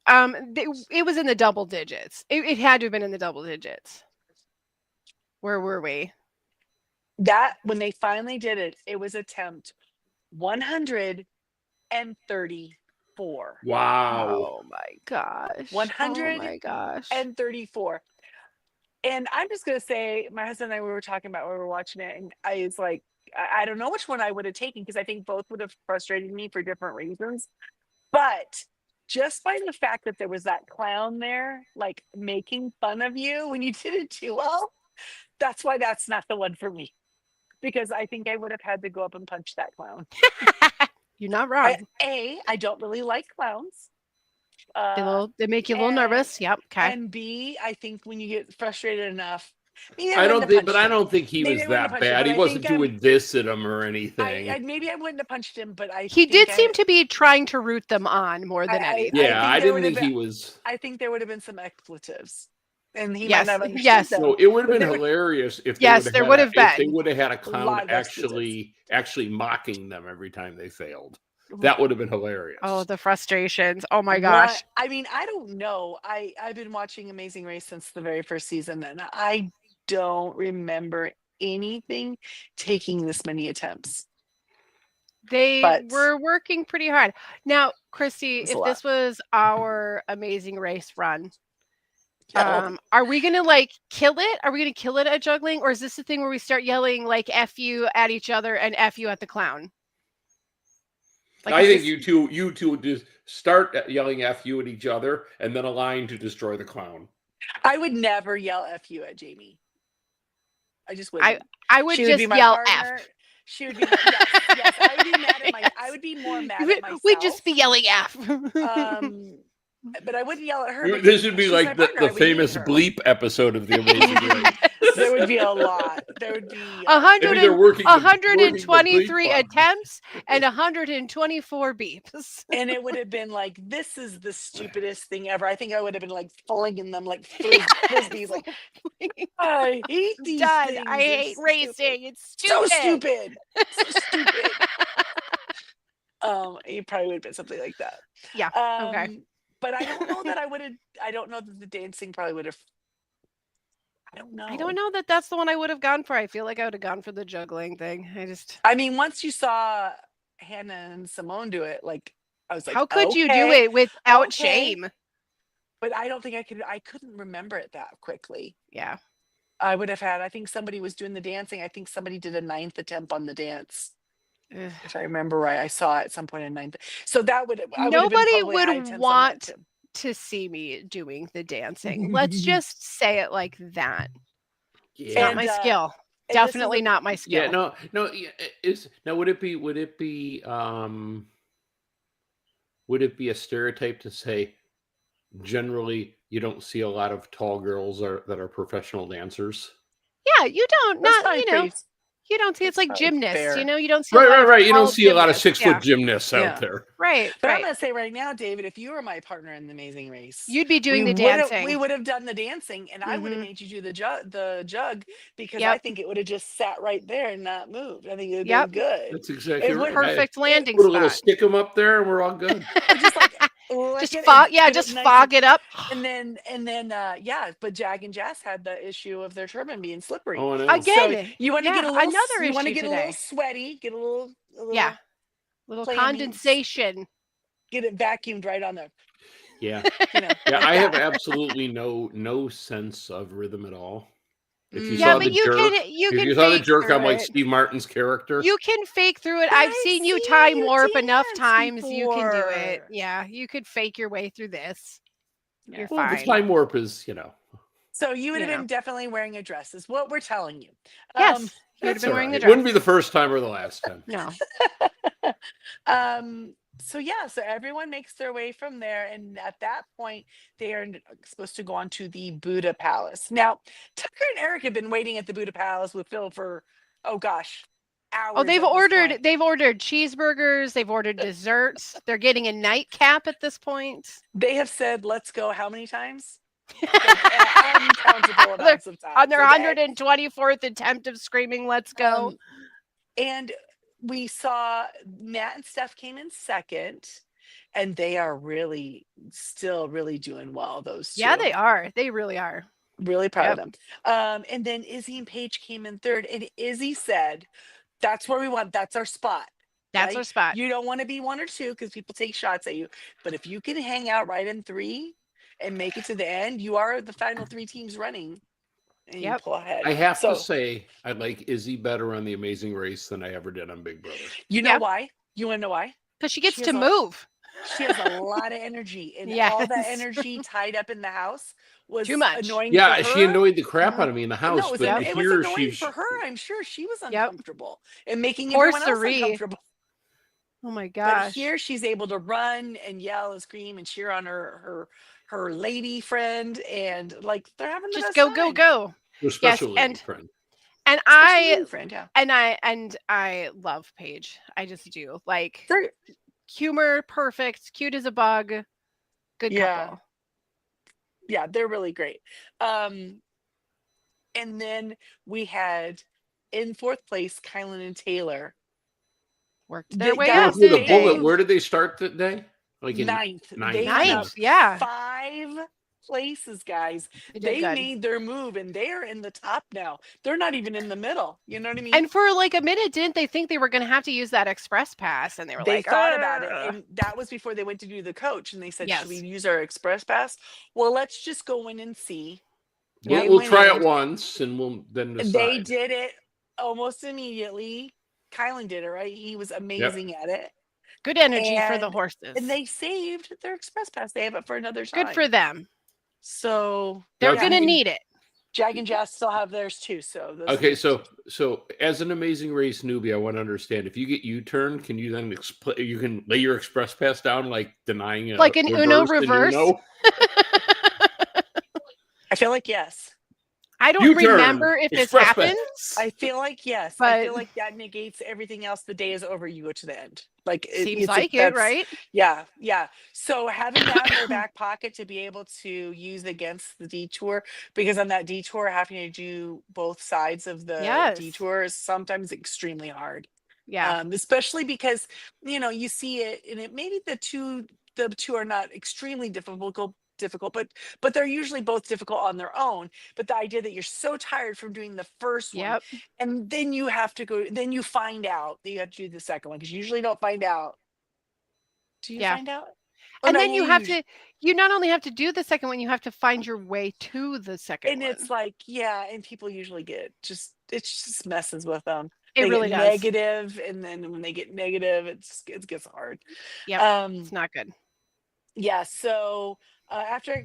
It was in the double digits. It had to have been in the double digits. Where were we? That when they finally did it, it was attempt 134. Wow. Oh my gosh. 100 Oh my gosh. and 34. And I'm just gonna say, my husband and I we were talking about when we were watching it, and I was like, I don't know which one I would have taken because I think both would have frustrated me for different reasons. But just by the fact that there was that clown there, like making fun of you when you did it too well, that's why that's not the one for me. Because I think I would have had to go up and punch that clown. You're not wrong. I don't really like clowns. They make you a little nervous. Yep. Okay. And B, I think when you get frustrated enough, maybe I don't wouldn't have think, but punched I him. don't think he Maybe was I wouldn't have that punched him, bad. but He I wasn't think doing this at him or anything. maybe I wouldn't have punched him, but He did seem to be trying to root them on more than anything. Yeah, I there didn't would think have he been- was. I think there would have been some expletives, and he Yes, might not have understood yes. them. No, it would have But been there would- hilarious if Yes, they there would would have have if they been. would have had a lot clown of expletives. actually mocking them every time they failed. That would have been hilarious. Oh, the frustrations. Oh my gosh. I mean, I don't know. I've been watching Amazing Race since the very first season, and I don't remember anything taking this many attempts. They But- were working pretty hard. Now, Christy, It's a if lot. this was our Amazing Race run, Oh, are we gonna like kill it? Are we gonna kill it at juggling, or is this the thing where we start yelling like "f you" at each other and "f you" at the clown? Like, I is think this- you two would just start yelling "f you" at each other, and then a line to destroy the clown. I would never yell "f you" at Jamie. I just wouldn't. I would She just be my yell partner. "f." She would be yes. I would be mad at my. I would be more mad at myself. We'd just be yelling "f." But I wouldn't yell at her. This because would be she's like my the, partner. I the would need famous her. bleep episode of the Amazing Race. There would be a lot. There would be Maybe they're working the- working the 123 bleep button. attempps and 124 beeps. and it would have been like, this is the stupidest thing ever. I think I would have been like flinging them like frisbees. Like, I hate these Done. things. I They're hate stupid. racing. It's stupid. So stupid. So stupid. It probably would have been something like that. Yeah. Okay. But I don't know that I would have. I don't know that the dancing probably would have. I don't know. I don't know that that's the one I would have gone for. I feel like I would have gone for the juggling thing. I mean, once you saw Hannah and Simone do it, like I was like, how could you do okay. it without okay. shame? But I don't think I could. I couldn't remember it that quickly. Yeah. I would have had. I think somebody was doing the dancing. I think somebody did a 9th attempt on the dance. Ugh. If I remember right, I saw it at some point in 9th. So that would. I Nobody would have been probably high would attempts on that want too. to see me doing the dancing. Let's just say it like that. It's not Yeah. my And, skill. and this is Definitely a- not my skill. Yeah, no. Yeah, would it be a stereotype to say generally you don't see a lot of tall girls that are professional dancers? Yeah, you don't. That's Not probably you know. pretty- You don't see it's That's like probably gymnasts. fair. You know, you don't see Right. You don't tall see a lot of gymnasts. 6-foot Yeah. gymnasts Yeah. out there. Right. But I'm Right. gonna say right now, David, if you were my partner in the Amazing Race, You'd be doing we the would've- dancing. We would have done the dancing, and I would have Mhm. made you do the jug because Yep. I think it would have just sat right there and not moved. I think it would Yep. been good. That's exactly It would- right. Perfect landing Put a little spot. stick 'em up there, and we're all good. Or just like lick Just it fog. and Yeah, get just nice fog it up. and then but Jag and Jazz had the issue of their turban being slippery. Oh, I know. Again. So you want to yeah, get a little another you want to issue get a little today. sweaty, get a little Yeah. Little clammy. condensation. get it vacuumed right on there. Yeah, You know, yeah. like I have that. absolutely no sense of rhythm at all. If you Yeah, saw but the you jerk, can you if can you saw the fake jerk, through I'm like it. Steve Martin's character. You can fake through it. But I've I've seen you seen time you warp enough dance times. You can do it. before. Yeah, you could fake your way through this. You're well, the fine. time warp is, So you would have Yeah. been definitely wearing a dress, is what we're telling you. Yes, you would have that's been all wearing right. the It wouldn't dress. be the first time or the last time. No. So yeah, so everyone makes their way from there, and at that point, they are supposed to go on to the Buddha Palace. Now, Tucker and Eric have been waiting at the Buddha Palace with Phil for hours. Oh, they've at this ordered point. they've ordered cheeseburgers, they've ordered desserts. They're getting a nightcap at this point. They have said, "Let's go." How many times? Like, uncountable amounts of times. On their okay? 124th attempt of screaming, "Let's go!" And we saw Matt and Steph came in second, and they are really still really doing well. Those Yeah, two, they are. They really are. really proud Yep. of them. And then Izzy and Paige came in third, and Izzy said, "That's where we want. That's our spot." That's our Right? spot. You don't want to be 1 or 2 because people take shots at you. But if you can hang out right in 3 and make it to the end, you are the final 3 teams running, and you Yep. pull ahead. I have So to say, I like Izzy better on The Amazing Race than I ever did on Big Brother. you know Yeah. why? You want to know why? Because she gets She to has a- move. She has a lot of energy, and all that Yes. energy tied up in the house was Too much. annoying Yeah, for her. she annoyed the crap Mhm. out of me in the No, house, but it was here annoying she's for her. I'm sure she was Yep. uncomfortable and making Poor everyone else Sari. uncomfortable. Oh my But gosh. here she's able to run and yell and scream and cheer on her lady friend, and like they're having the Just best go, time. go, go. her special lady and- friend. And Especially I you, friend, yeah. and I love Paige. I just do. Like They're, humor, perfect, cute as a bug, good Yeah. couple. yeah, they're really great. And then we had in fourth place Kylan and Taylor. Worked their They way got up, Going through the didn't bullet, they? where did they start that day? Like in ninth. ninth. They yeah. went Ninth, up yeah. 5 places, guys. They did They good. made their move, and they are in the top now. They're not even in the middle. You know what I mean? And for like a minute, didn't they think they were going to have to use that express pass? And they were They like, thought about it, "Ugh." and that was before they went to do the coach, and they said, "Should we Yes. use our express pass?" Well, let's just go in and see. Yep. They We'll went try in. it once and we'll then They decide. did it almost immediately. Kylan did it, right? He was amazing at it. Good energy for the And- horses. And they saved their express pass. They have it for another time. Good for them. So They're Yeah, going to and need it. Jag and Jazz still have theirs too. So those Okay, are- so as an Amazing Race newbie, I want to understand, if you get U-turned, can you then you can lay your express pass down like denying a Like an Uno in reverse? Uno? I feel like yes. I don't U-turn, remember if this express pass. happens. I feel like yes. I feel But- like that negates everything else. The day is over. You go to the end. Like Seems it's like it, that's- right? Yeah, yeah. So having that in their back pocket to be able to use against the detour, because on that detour, having to do both sides of the Yes. detour is sometimes extremely hard. Yeah. Especially because you see it, and it maybe the two are not extremely difficult, but they're usually both difficult on their own. But the idea that you're so tired from doing the first one, Yep. and then you have to go, then you find out that you have to do the second one, because you usually don't find out. Do you Yeah. find out? And then you have to, you not only have to do the second one, you have to find your way to the second and one. it's like, yeah, and people usually get it just messes with them. It They really get does. negative, and then when they get negative, it gets hard. Yep. It's not good. Yeah, so after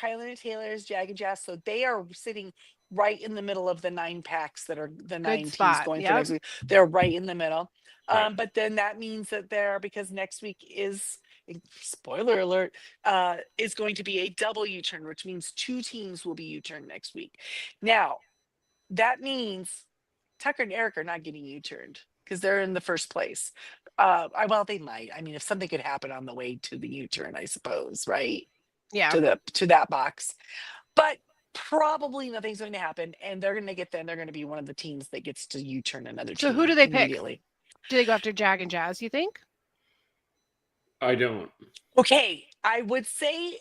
Kylan and Taylor's Jag and Jazz, so they are sitting right in the middle of the 9 packs that are the 9 teams spot, going yep. for next week. They're right in the middle. Right. But then that means that because next week is, spoiler alert, is going to be a double U-turn, which means 2 teams will be U-turn next week. Now, that means Tucker and Eric are not getting U-turned because they're in the first place. Well, they might. I mean, if something could happen on the way to the U-turn, I suppose, right? Yeah. To that box. But probably nothing's going to happen, and they're going to get there, and they're going to be one of the teams that gets to U-turn another So team who do they pick? immediately. Do they go after Jag and Jazz, you think? I don't. Okay, I would say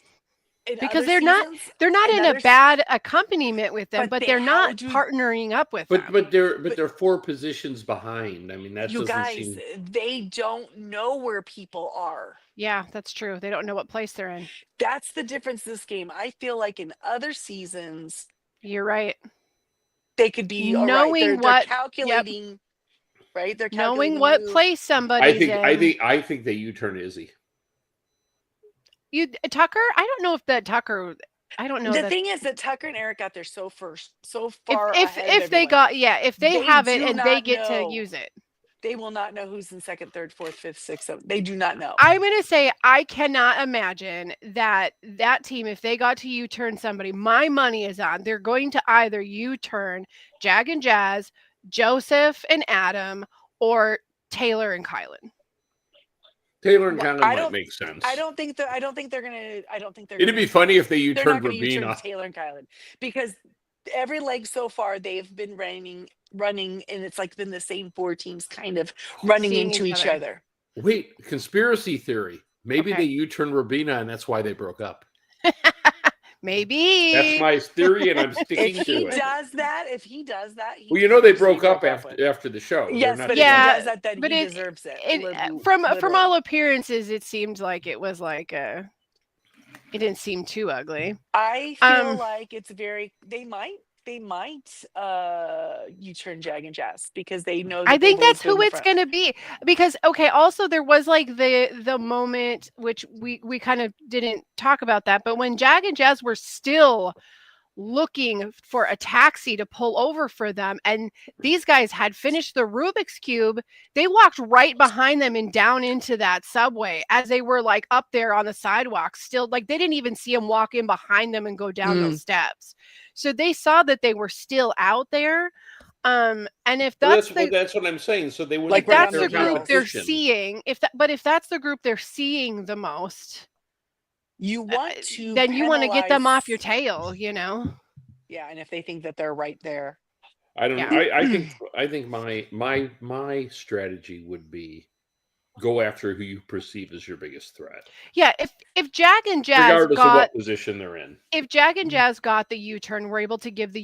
in Because other they're not- seasons, They're not in Another a s- bad accompaniment with them, But but they- they're how not do- partnering up with them. But they're 4 positions behind. I mean, that you doesn't guys, seem. they don't know where people are. Yeah, that's true. They don't know what place they're in. That's the difference this game. I feel like in other seasons, You're right. they could be all right. Knowing They're what- calculating, right? They're Knowing calculating what who- place somebody's in. I think they U-turn Izzy. Tucker? I don't know if that Tucker. I don't know The that thing is that Tucker and Eric got there so far if ahead of they everyone. got if they They have it do and they not get know. to use it. They will not know who's in second, third, fourth, fifth, sixth, seventh. They do not know. I'm gonna say I cannot imagine that team, if they got to U-turn somebody, my money is on. They're going to either U-turn Jag and Jazz, Joseph and Adam, or Taylor and Kylan. Taylor and Well, Kylan I might don't- make sense. I don't think they're gonna. It'd be funny if they They're not U-turned going to U-turn Rabina. Taylor and Kylan because every leg so far they've been running, and it's like been the same four teams kind of running Seeing into each each other. other. Wait, conspiracy theory. Maybe Okay. they U-turned Rabina and that's why they broke up. Maybe. That's my theory, and I'm If sticking he to it. does that, he Well, you know they deserves to be broke up with. after the show. They're Yes, not but together. if he Yeah, does that, then but he it- deserves it. From literally. all appearances, it seemed like it was like it didn't seem too ugly. I feel Um, like it's very. They might U-turn Jag and Jazz because they know. That I think they've always that's been in who the it's front. going to be because also there was like the moment which we kind of didn't talk about that, but when Jag and Jazz were still looking for a taxi to pull over for them and these guys had finished the Rubik's Cube, they walked right behind them and down into that subway as they were like up there on the sidewalk still, like they didn't even see them walk in behind them and go down those steps. So they saw that they were still out there. And if that's that's what I'm saying. So they would Like if that's right the on their group they're competition. seeing, if that's the group they're seeing the most, You want to then you want to get them off your penalize- tail, you know. Yeah, and if they think that they're right there. I don't. Yeah. I think my strategy would be go after who you perceive as your biggest threat, Yeah, if Jag and Jazz regardless of got what position they're in. if Jag and Jazz got the U-turn, we're able to give the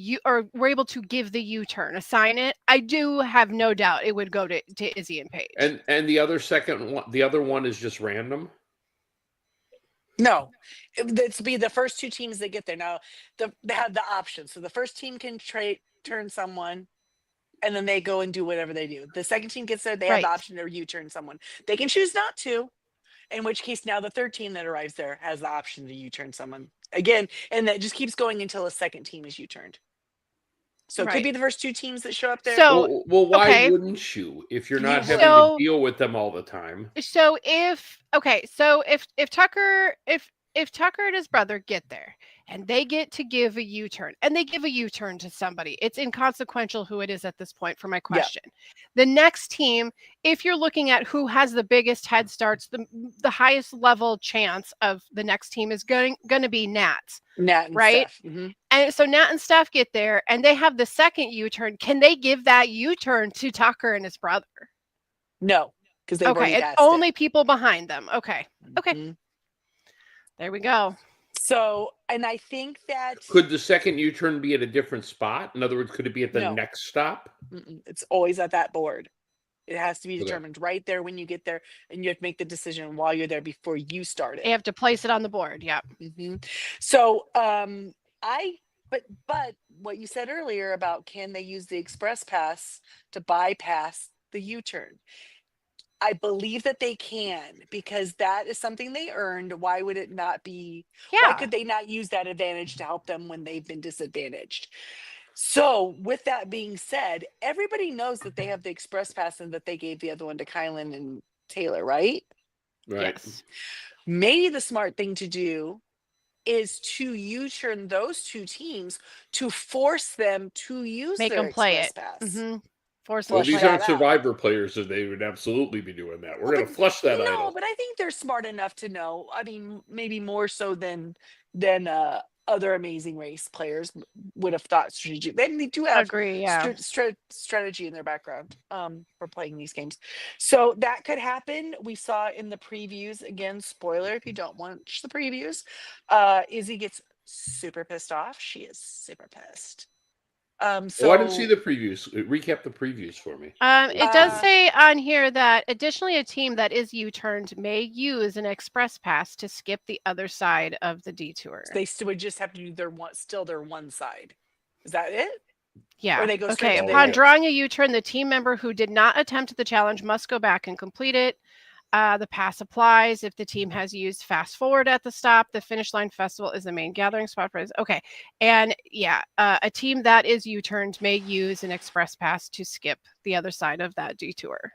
U-turn, assign it. I do have no doubt it would go to Izzy and Paige. And the other one is just random. No, it's be the first two teams that get there. Now, they have the option. So the first team can turn someone, and then they go and do whatever they do. The second team gets there, they have the Right. option to U-turn someone. They can choose not to, in which case now the third team that arrives there has the option to U-turn someone again, and that just keeps going until a second team is U-turned. So it Right. could be the first two teams that show up there. So Well, why okay. wouldn't you if you're not You having would. to deal with them all the time? So if Tucker and his brother get there and they get to give a U-turn and they give a U-turn to somebody, it's inconsequential who it is at this point for my question. The next team, if you're looking at who has the biggest head starts, the highest level chance of the next team is going to be Nats. Nat and right? Steph. Mhm. And so Nat and Steph get there and they have the second U-turn. Can they give that U-turn to Tucker and his brother? No, because they've already Okay, it's asked only people behind them. Okay. Okay. Mhm. There we go. So, and I think that Could the second U-turn be at a different spot? In other words, could it be at the No. next stop? it's always at that board. It has to be Okay. determined right there when you get there, and you have to make the decision while you're there before you start You it. have to place it on the board. Yeah. So, but what you said earlier about can they use the express pass to bypass the U-turn? I believe that they can because that is something they earned. Why would it not be? Why Yeah. could they not use that advantage to help them when they've been disadvantaged? So, with that being said, everybody knows that they have the express pass and that they gave the other one to Kylan and Taylor, right? Right. Yes. Maybe the smart thing to do is to U-turn those two teams to force them to use Make their them play express it. pass. Force them Well, Flush to these play that aren't out. Survivor players, so they would absolutely be doing that. We're Well, going to flush that No, idol. but I think they're smart enough to know. I mean, maybe more so than other Amazing Race players would have thought strategic. They do have Agree. Yeah. strategy in their background for playing these games, so that could happen. We saw in the previews again. Spoiler: if you don't watch the previews, Izzy gets super pissed off. She is super pissed. So I didn't see the previews. Recap the previews for me. It does Uh, say on here that additionally a team that is U-turned may use an express pass to skip the other side of the detour. they would just have to do their one side. Is that it? Yeah. Or they go straight Okay. to the Upon end. drawing a U-turn, the team member who did not attempt the challenge must go back and complete it. The pass applies if the team has used fast forward at the stop. The finish line festival is the main gathering spot for this. Okay. And yeah, a team that is U-turned may use an express pass to skip the other side of that detour.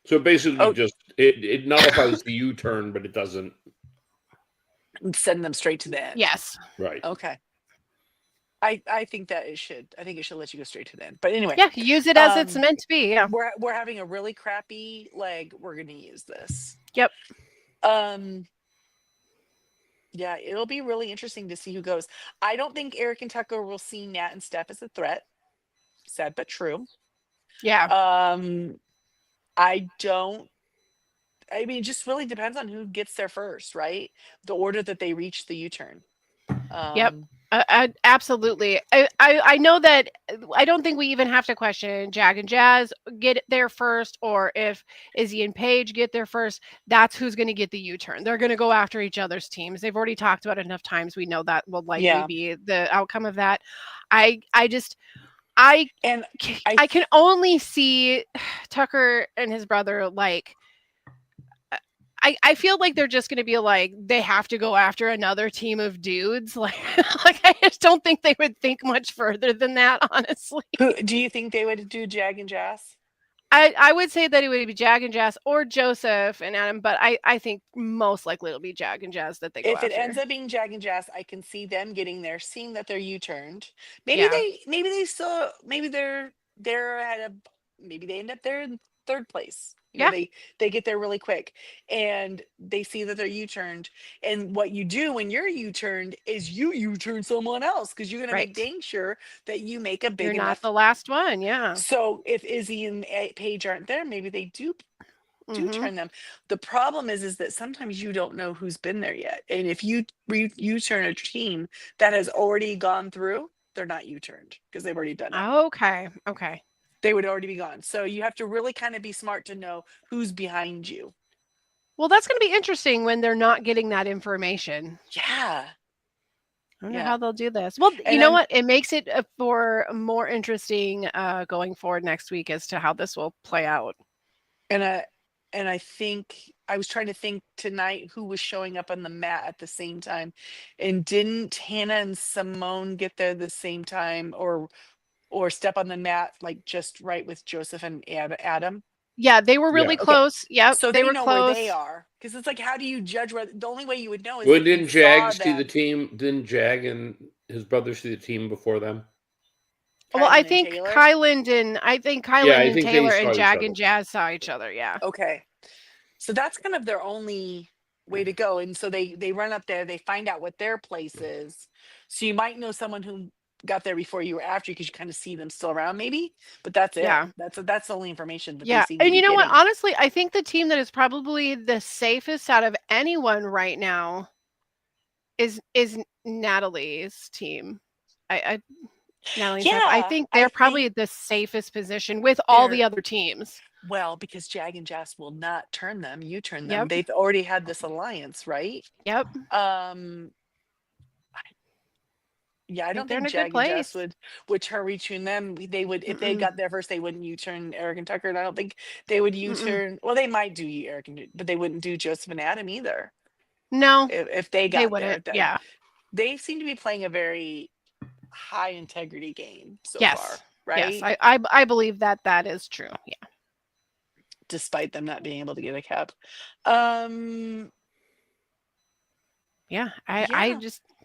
So basically, Oh. just it nullifies the U-turn, but it doesn't. Send them straight to the end. Yes. Right. Okay. I think that it should. I think it should let you go straight to the end. But anyway, Yeah. Use it as it's Um, meant to be. Yeah. we're having a really crappy leg. We're gonna use this. Yep. Um, yeah, it'll be really interesting to see who goes. I don't think Eric and Tucker will see Nat and Steph as a threat. Sad but true. Yeah. Um, I don't. I mean, it just really depends on who gets there first, right? The order that they reach the U-turn. Yep. Um, Absolutely. I know that I don't think we even have to question Jag and Jazz get there first, or if Izzy and Paige get there first. That's who's going to get the U-turn. They're going to go after each other's teams. They've already talked about it enough times. We know that will likely Yeah. be the outcome of that. I and I can only see Tucker and his brother like. I feel like they're just going to be like, they have to go after another team of dudes. Like I just don't think they would think much further than that, honestly. who do you think they would do Jag and Jazz? I would say that it would be Jag and Jazz or Joseph and Adam, but I think most likely it'll be Jag and Jazz that they go If after. it ends up being Jag and Jazz, I can see them getting there, seeing that they're U-turned. Maybe Yeah. they're ahead of, maybe they end up there in third place. Yeah. They get there really quick and they see that they're U-turned. And what you do when you're U-turned is you U-turn someone else, because you're gonna make Right. dang sure that you make a big You're not enough. the last one. Yeah. So if Izzy and Paige aren't there, maybe they do Mhm. turn them. The problem is that sometimes you don't know who's been there yet. And if you turn a team that has already gone through, they're not U-turned because they've already done it. Okay. Okay. They would already be gone. So you have to really kind of be smart to know who's behind you. Well, that's going to be interesting when they're not getting that information. Yeah. I don't Yeah. know how they'll do this. Well, And you know I'm- what? It makes it for more interesting going forward next week as to how this will play out. And I think I was trying to think tonight who was showing up on the mat at the same time. And didn't Hannah and Simone get there the same time or step on the mat like just right with Joseph and Adam? Yeah, they were really Yeah. Okay. close. Yep, So they were know close. where they are, because it's like, how do you judge where? The only way you would know is Well, if you didn't Jag saw see the them. team? Didn't Jag and his brother see the team before them? Well, I Kylan and think Taylor? Kylan and I think I and think they Taylor saw and each Jag other. and Jazz saw each other. Yeah. Okay, so that's kind of their only way to go, and so they run up there, they find out what their place is. So you might know someone who got there before you or after you, because you kind of see them still around, maybe. But that's it. Yeah. That's the only information that Yeah, they seem to and be you know what? getting. Honestly, I think the team that is probably the safest out of anyone right now is Natalie's team. Natalie's team. I Yeah, think I they're think probably the safest position with all the they're- other teams. Well, because Jag and Jazz will not turn them, you turn them. Yep. They've already had this alliance, right? Yep. Yeah, I don't they're in think a good Jag and Jess place. would turn U-turn them. They would, if they got there first, they wouldn't U-turn Eric and Tucker, and I don't think they would U-turn. Well, they might do Eric and, but they wouldn't do Joseph and Adam either. No, If they got they there, wouldn't. Yeah. they seem to be playing a very high integrity game so Yes. far, right? Yes, I believe that is true. Yeah. Despite them not being able to get a cap. Yeah. Yeah.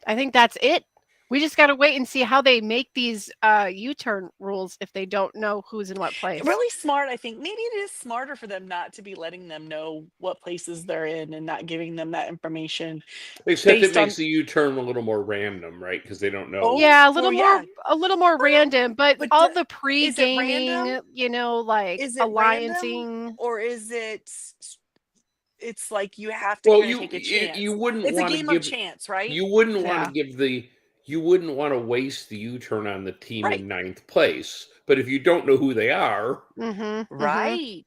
I think that's it. We just got to wait and see how they make these U-turn rules if they don't know who's in what place. Really smart, I think. Maybe it is smarter for them not to be letting them know what places they're in and not giving them that information. Except it Based makes on- the U-turn a little more random, right? Because they don't know. Oh, Yeah, well, yeah. a little more random, but but all d- the is it pre-gaming, random? like Is it random? alliancing. Or is it's like you have to Well, kind of take a chance. you wouldn't It's a want to game give. of chance, right? You wouldn't want Yeah. to give the. You wouldn't want to waste the U-turn on the team Right. in 9th place. But if you don't know who they are, Mm-hmm. Right.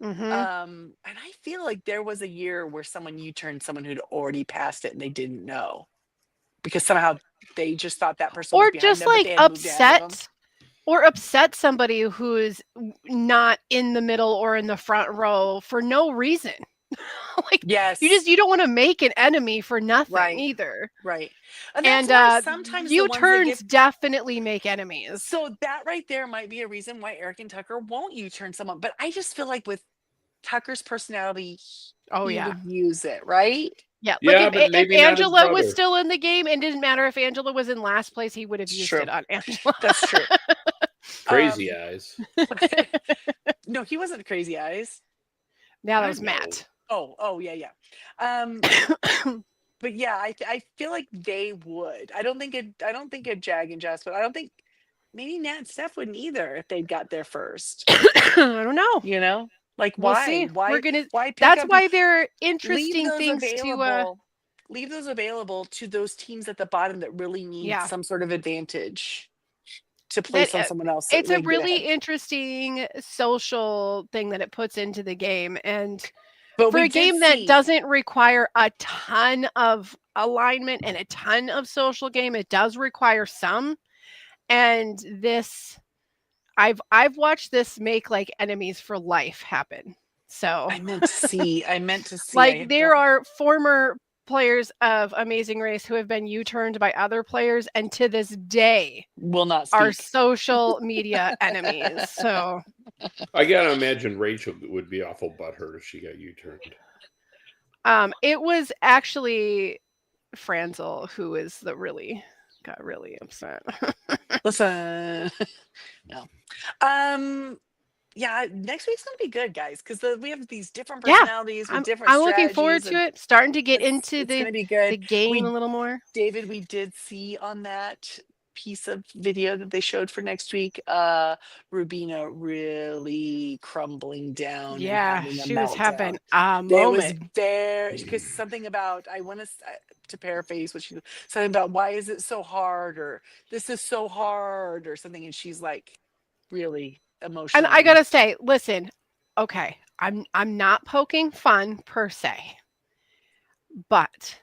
Mm-hmm. And I feel like there was a year where someone U-turned someone who'd already passed it and they didn't know, because somehow they just thought that person was Or behind just them, but like they had moved ahead of them. upset somebody who's not in the middle or in the front row for no reason. Like Yes, you don't want to make an enemy for nothing Right. either. right. And that's why sometimes the ones that U-turns get- definitely make enemies. So that right there might be a reason why Eric and Tucker won't U-turn someone. But I just feel like with Tucker's personality, Oh he yeah. would use it, right? Yeah, Yeah, like but if maybe not his Angela was brother. still in the game, and didn't matter if Angela was in last place, he would have used True. it on Angela. That's true. crazy eyes. No, he wasn't Crazy Eyes. Now that I was know. Matt. Oh, yeah. But yeah, I feel like they would. I don't think a Jag and Jess, but I don't think maybe Nat and Steph wouldn't either if they'd got there first. I don't know. You know, like We'll see. We're gonna. why pick That's up? why they're Leave interesting those things to. available. Leave those available to those teams at the bottom that really need Yeah. some sort of advantage to place on someone else. It's that a they can get really ahead. interesting social thing that it puts into the game, and But for we a game did that see- doesn't require a ton of alignment and a ton of social game, it does require some. And this, I've watched this make like enemies for life happen. So I meant to see. like there are former players of Amazing Race who have been U-turned by other players, and to this day will not are speak. social media enemies. So I gotta imagine Rachel would be awful butthurt if she got U-turned. it was actually Franzel who got really upset. Listen, no. Yeah, next week's gonna be good, guys, because we have these different Yeah, personalities with different. I'm looking forward strategies, to it. Starting to get it's into gonna be good. the game a little more. David, we did see on that piece of video that they showed for next week, Rubina really crumbling down. Yeah, and having a she was having meltdown. a There was moment. because something about, I want to paraphrase what she, something about why is it so hard, or this is so hard, or something, and she's like really emotional. And I gotta say, listen, okay, I'm not poking fun per se, but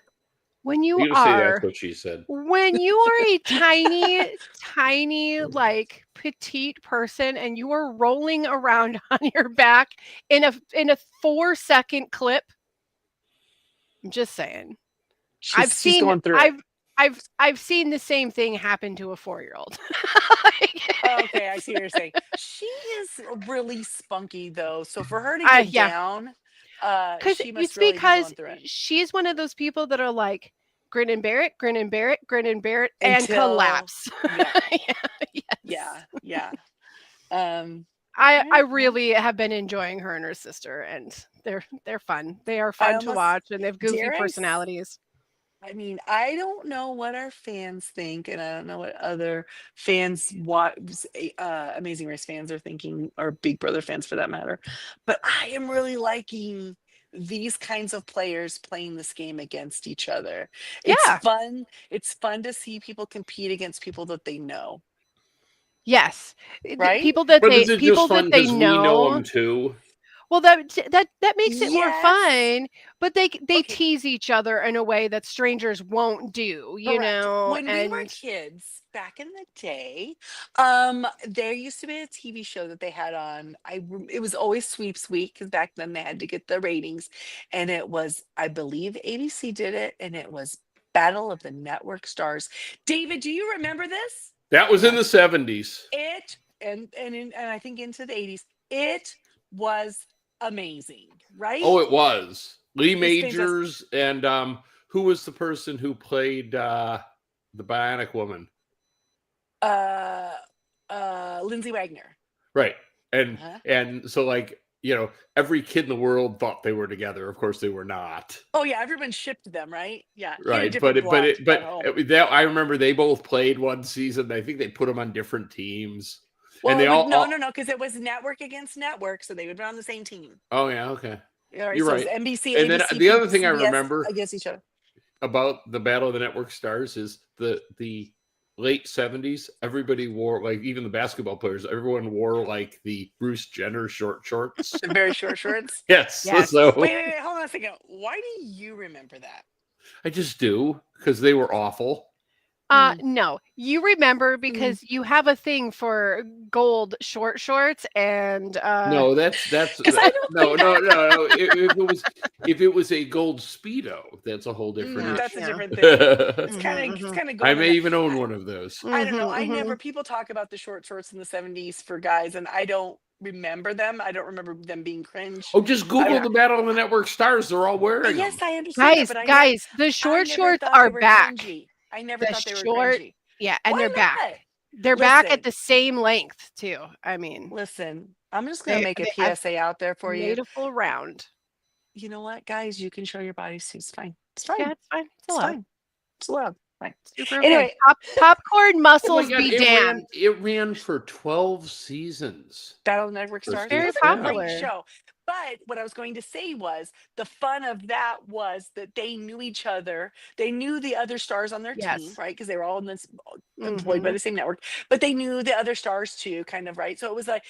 when you You say are that's what she said. when you are a tiny like petite person and you are rolling around on your back in a 4-second clip, I'm just saying. she's going through it. I've seen the same thing happen to a 4-year-old. Okay, I see what you're saying. She is really spunky though, so for her to get yeah. down, Because she must it's really be going because through it. she's one of those people that are like grin and bear it, grin and bear it, grin and bear it, and Until- collapse. Yeah. I really have been enjoying her and her sister, and they're fun. They are fun to almost- watch, and they have goofy dare I s- personalities. I mean, I don't know what our fans think, and I don't know what other fans, Amazing Race fans are thinking, or Big Brother fans for that matter. But I am really liking these kinds of players playing this game against each other. It's Yeah. fun. It's fun to see people compete against people that they know. Yes, Right? people that But they is it people just fun that they because we know know. them too? Well, that makes it more Yes. fun. But they Okay. tease each other in a way that strangers won't do. You Correct. know, When we were and kids back in the day, there used to be a TV show that they had on. It was always Sweeps Week, because back then they had to get the ratings, and it was, I believe ABC did it, and it was Battle of the Network Stars. David, do you remember this? That was in the 70s. It and I think into the 80s. It was amazing, right? Oh, it was. Lee It's fantastic. Majors and who was the person who played the Bionic Woman? Lindsay Wagner. Right. And Uh-huh. and so like, you know, every kid in the world thought they were together. Of course they were not. Oh yeah, everyone shipped them, right? Yeah. he had a Right. different But at home. that I remember they both played one season. I think they put them on different teams. Well, and they all no, because it was network against network, so they would be on the same team. Oh yeah, okay. All right, You're so it was right. NBC, And then ABC, the other thing I CBS remember against each other. about the Battle of the Network Stars is the late 70s, everybody wore, like, even the basketball players, everyone wore like the Bruce Jenner short shorts. The very short shorts. Yes. Yes. So Wait, hold on a second. Why do you remember that? I just do, because they were awful. No, you remember because you have a thing for gold short shorts and No, that's 'Cause I don't no. If it was a gold Speedo, that's a whole different That's a Yeah. different thing. It's kind of. I may even own one of those. I don't know. I Mhm, never. People talk about the short shorts in the 70s for guys, and I don't remember them. I don't remember them being cringe. Oh, just Google I- the Battle of the Network Stars. They're all wearing Yes, them. I understand. guys, that, but I guys, the I short never shorts thought they are were back. cringy. I never The thought they were short- cringy. Yeah, and Why they're back. not? They're back Listen. at the same length too. I mean, Listen, I'm just gonna make a they have PSA out there for you. made a full round. you know what, guys, you can show your bodies too. It's fine. It's fine. Yeah, it's fine. It's It's allowed. fine. It's allowed. Fine. Super okay. Anyway, Popcorn Oh my muscles God, be damned. it ran for 12 seasons. Battle of the Network First Stars. Very It was a popular. great show. But what I was going to say was the fun of that was that they knew each other. They knew the other stars on their team, Yes. right? Because they were all in this employed by Mhm. the same network. But they knew the other stars too, kind of, right? So it was like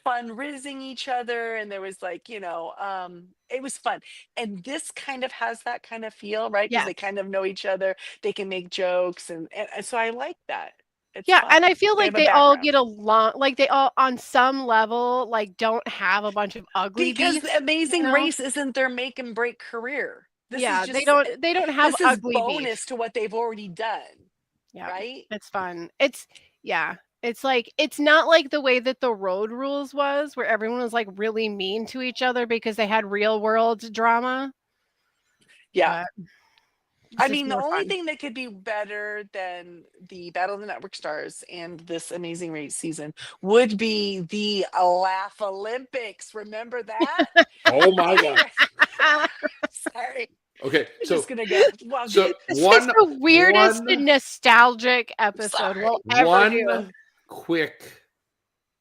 fun rizzing each other, and there was like, it was fun. And this kind of has that kind of feel, right? Because Yes. they kind of know each other. They can make jokes, and so I like that. It's Yeah, and fun. I feel They like have a they all background. get along. Like they all, on some level, like don't have a bunch of ugly Because beefs. Amazing know? Race isn't their make and break career. This Yeah, is they just don't have this is ugly bonus beef. to what they've already done, Yeah, right? it's fun. It's like it's not like the way that the Road Rules was, where everyone was like really mean to each other because they had real world drama. Yeah. But I this is mean, the more only fun. thing that could be better than the Battle of the Network Stars and this Amazing Race season would be the Laugh Olympics. Remember that? Oh my God. Sorry. Okay, I'm so just gonna go. Well, so This one is the weirdest one- and nostalgic episode Sorry. we'll ever do. one quick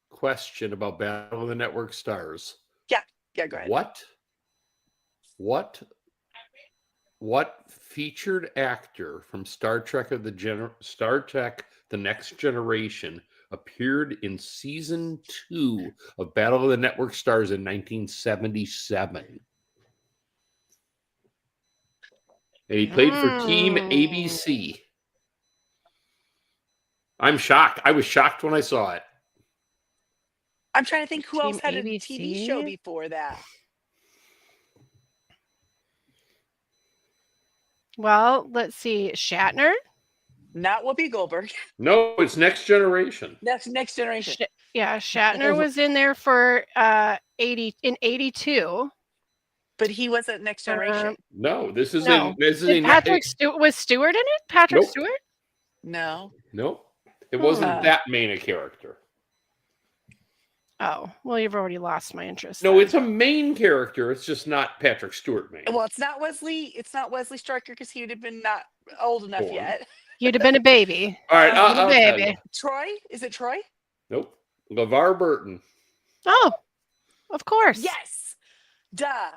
question about Battle of the Network Stars. yeah, go ahead. What featured actor from Star Trek The Next Generation appeared in season 2 of Battle of the Network Stars in 1977? And he played for Team ABC. I'm shocked. I was shocked when I saw it. I'm trying to think who Team else had a TV show ABC? before that. Well, let's see. Shatner? Not Whoopi Goldberg. No, it's Next Generation. That's Next Generation. Yeah, Shatner was in there for 82. But he wasn't Next Generation. No, this is No. in this is Did in Patrick was Stewart in it? Patrick Nope. Stewart? No. Nope. It wasn't Hmm. that main a character. Oh, well, you've already lost my interest. No, then. it's a main character. It's just not Patrick Stewart main. Well, it's not Wesley. It's not Wesley Stryker because he would have been not old enough Born. yet. You'd have been a baby. All right, Little I'll tell baby. you. Troy? Is it Troy? Nope. LeVar Burton. Oh, of course. Yes. Duh.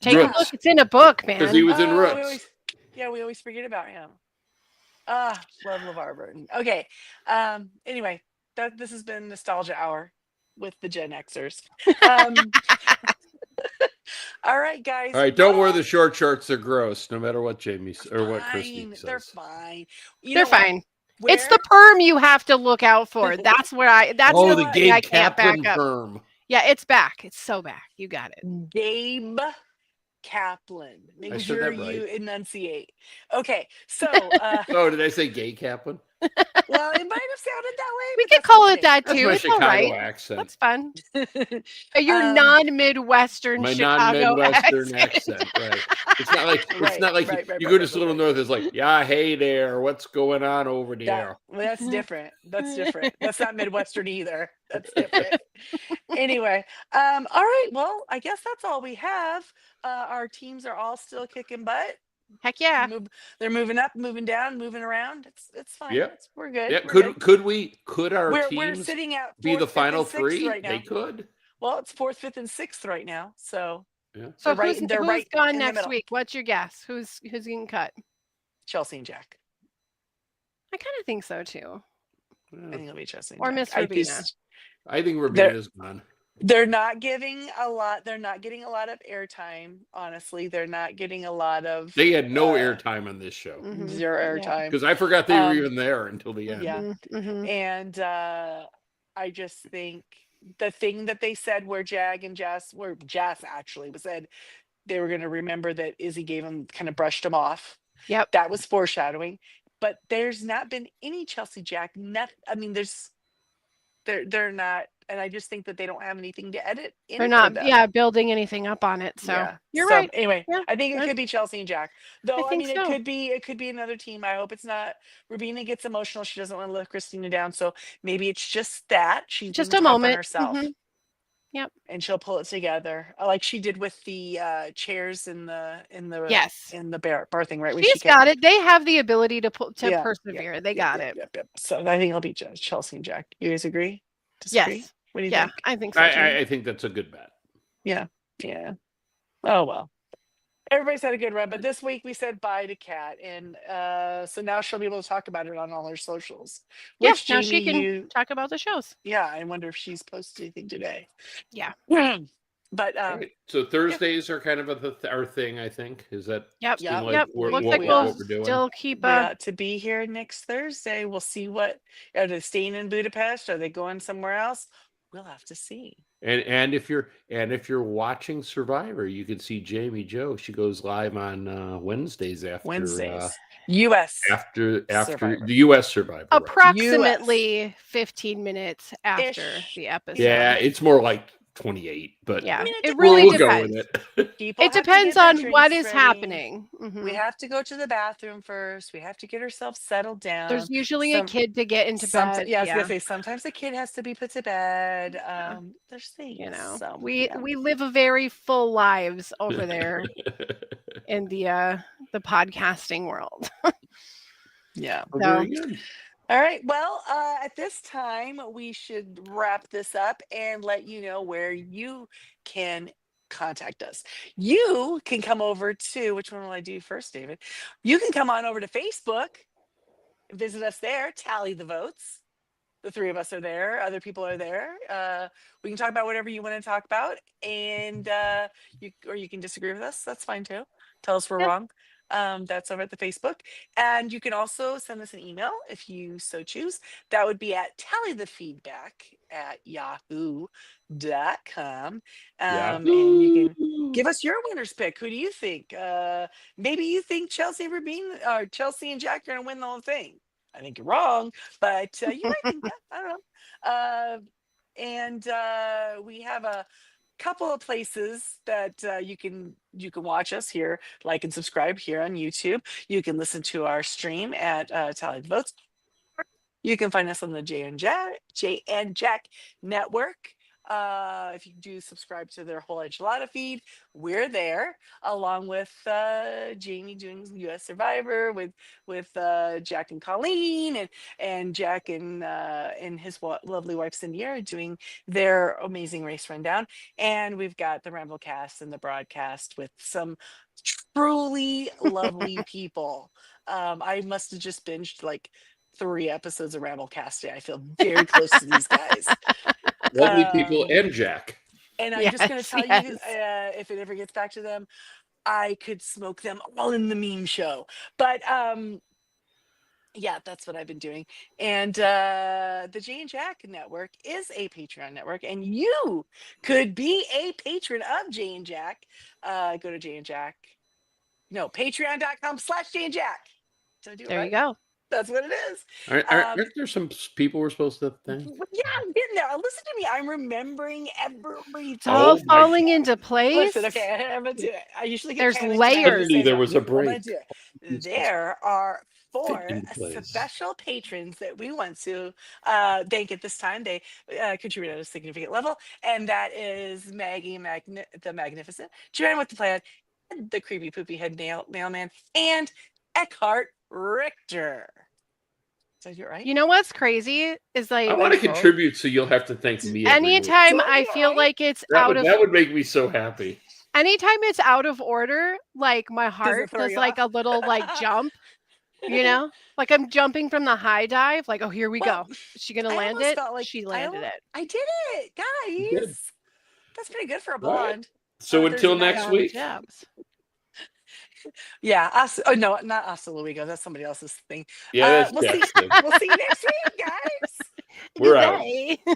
Take a Roots. look. It's in a book, man. Because he was in Oh, Roots. we always forget about him. Love LeVar Burton. Okay. Anyway, this has been Nostalgia Hour with the Gen Xers. All right, guys. All right, don't wear well, the short shorts. They're gross, no matter what Jamie or what Christy fine. says. They're fine. You They're know what? fine. It's the perm you have to look out for. That's what that's Oh, the the thing Gabe I can't Kaplan back up. perm. Yeah, it's back. It's so back. You got it. Gabe Kaplan. Make I said sure that right. you enunciate. Okay, so Oh, did I say gay Kaplan? well, it might have sounded that way. We but can that's call it okay. that That's too. my It's all Chicago right. accent. That's fun. Your Um, non-Midwestern My Chicago non-Midwestern accent. accent, right? It's not like Right, you right, go to right, Little right. North. It's like, yeah, hey there, what's going on over That, there? well, that's different. That's different. That's not Midwestern either. That's different. Anyway, all right. Well, I guess that's all we have. Our teams are all still kicking butt. Heck yeah. They're moving up, moving down, moving around. It's fine. Yep. We're good. Yeah, We're good. could our We're teams sitting at be the 4th, 5th, final and 6th 3? right now. They could. Well, it's 4th, 5th, and 6th right now. So Yeah. So They're right- who's, they're who's right gone in the next middle. week? What's your guess? Who's getting cut? Chelsea and Jack. I kind of think so too. I Yeah. think it'll be Chelsea and Or Jack. Miss I Rubina. just- I think They're- Rabina's gone. They're not giving a lot. They're not getting a lot of airtime. Honestly, they're not getting a lot of. They had no uh, airtime on this show Mhm. Zero Yeah. airtime. because I forgot they were Um, even there until the end. yeah. Mhm. And I just think the thing that they said where Jazz actually was said they were going to remember that Izzy gave him kind of brushed him off. Yep. That was foreshadowing. But there's not been any Chelsea Jack. I mean, they're not, and I just think that they don't have anything to edit. They're not, building anything up on it. So Yeah. you're So, right. Anyway, Yeah, I think it good. could be Chelsea and Jack. Though I, think mean, so. it could be another team. I hope it's not. Rubina gets emotional. She doesn't want to let Christina down. So maybe it's just that she's Just being a tough on moment. herself. Mhm. Yep. And she'll pull it together, like she did with the chairs in the Yes. birthing, right? When She's got it. They have the ability to yeah, persevere. They yep, got yep, it. yep, yep. So I think it'll be Chelsea and Jack. You guys agree? Disagree? Yes. What do you Yeah, think? I think so too. I think that's a good bet. Yeah. Oh well. Everybody's had a good run, but this week we said bye to Kat, and so now she'll be able to talk about it on all her socials. Yeah, Which now Jamie, she can talk about the shows. yeah, I wonder if she's posted anything today. Yeah. But Right. So Thursdays are kind of our thing, I think. Is that Yep. seem Yep. like Yep. what Looks like we're we'll doing? still keep we got to be here next Thursday. We'll see what are they staying in Budapest? Are they going somewhere else? We'll have to see. And if you're watching Survivor, you can see Jamie Joe. She goes live on Wednesdays after Wednesdays. US after Survivor. the US Survivor. right? approximately 15 minutes after Ish. the episode. Yeah, it's more like 28, but Yeah, I mean, it really we'll go depends. with it. People It have to depends get their on what drinks is ready. happening. Mhm. We have to go to the bathroom first. We have to get ourselves settled down. There's usually a kid to get into bed. Yeah, I was gonna say sometimes the kid has to be put to bed. There's things, You know, so, we yeah. live a very full lives over there in the podcasting world. Yeah. Oh, very good. All right. Well, at this time, we should wrap this up and let you know where you can contact us. You can come over to, which one will I do first, David? You can come on over to Facebook, visit us there, tally the votes. The three of us are there. Other people are there. We can talk about whatever you want to talk about, and you can disagree with us. That's fine too. Tell us we're Yeah. wrong. That's over at the Facebook. And you can also send us an email if you so choose. That would be at tallythefeedback@yahoo.com. And you can give us your winner's pick. Who do you think? Maybe you think Chelsea and Jack are going to win the whole thing. I think you're wrong, but you might think that. I don't know. And we have a couple of places that you can watch us here, like and subscribe here on YouTube. You can listen to our stream at Tally the Votes. You can find us on the Jay and Jack Network. If you do subscribe to their whole enchilada feed, we're there, along with Jamie doing US Survivor with Jack and Colleen, and Jack and his lovely wife Cindy are doing their amazing race rundown. And we've got the Ramblecast and the broadcast with some truly lovely people. I must have just binged like 3 episodes of Ramblecast today. I feel very close to these guys. Lovely people and Jack. And I'm just going to tell you, if it ever gets back to them, I could smoke them all in the meme show. But yeah, that's what I've been doing. And the Jay and Jack Network is a Patreon network, and you could be a patron of Jay and Jack. Go to Jay and Jack. No, patreon.com/Jay and Jack. Did I do it There right? you go. That's what it is. Aren't there some people we're supposed to thank? Yeah, I'm getting there. Listen to me. I'm remembering everything. It's all Oh my falling into place. Listen, okay, I'm gonna do it. I usually get There's panicked when I have to layers. say There was a something. I'm gonna break. do it. There are 4 in place. special patrons that we want to thank at this time. They contribute at a significant level, and that is Maggie the Magnificent, Joanne with the Plan, the Creepy Poopy Head Mailman, and Eckhart Richter. Did I do it right? You know what's crazy is I like want to contribute, so you'll have to thank me. every week. anytime Did I I do it feel right? like it's That would make me so happy. anytime it's out of order, like my heart throw does you like off? a little like jump, you know? Like I'm jumping from the high dive, like, oh, here we Well, go. Is she gonna I land almost it? felt like She landed it. I did it, You guys. did. That's pretty good for a Right. blonde. So Thursday until night next on week. Jabs. Yeah. Oh no, not Hasta Luego. That's somebody else's thing. Yeah, that's we'll see. Jack's thing. We'll see you next week, guys. We're out. Goodbye. Bye.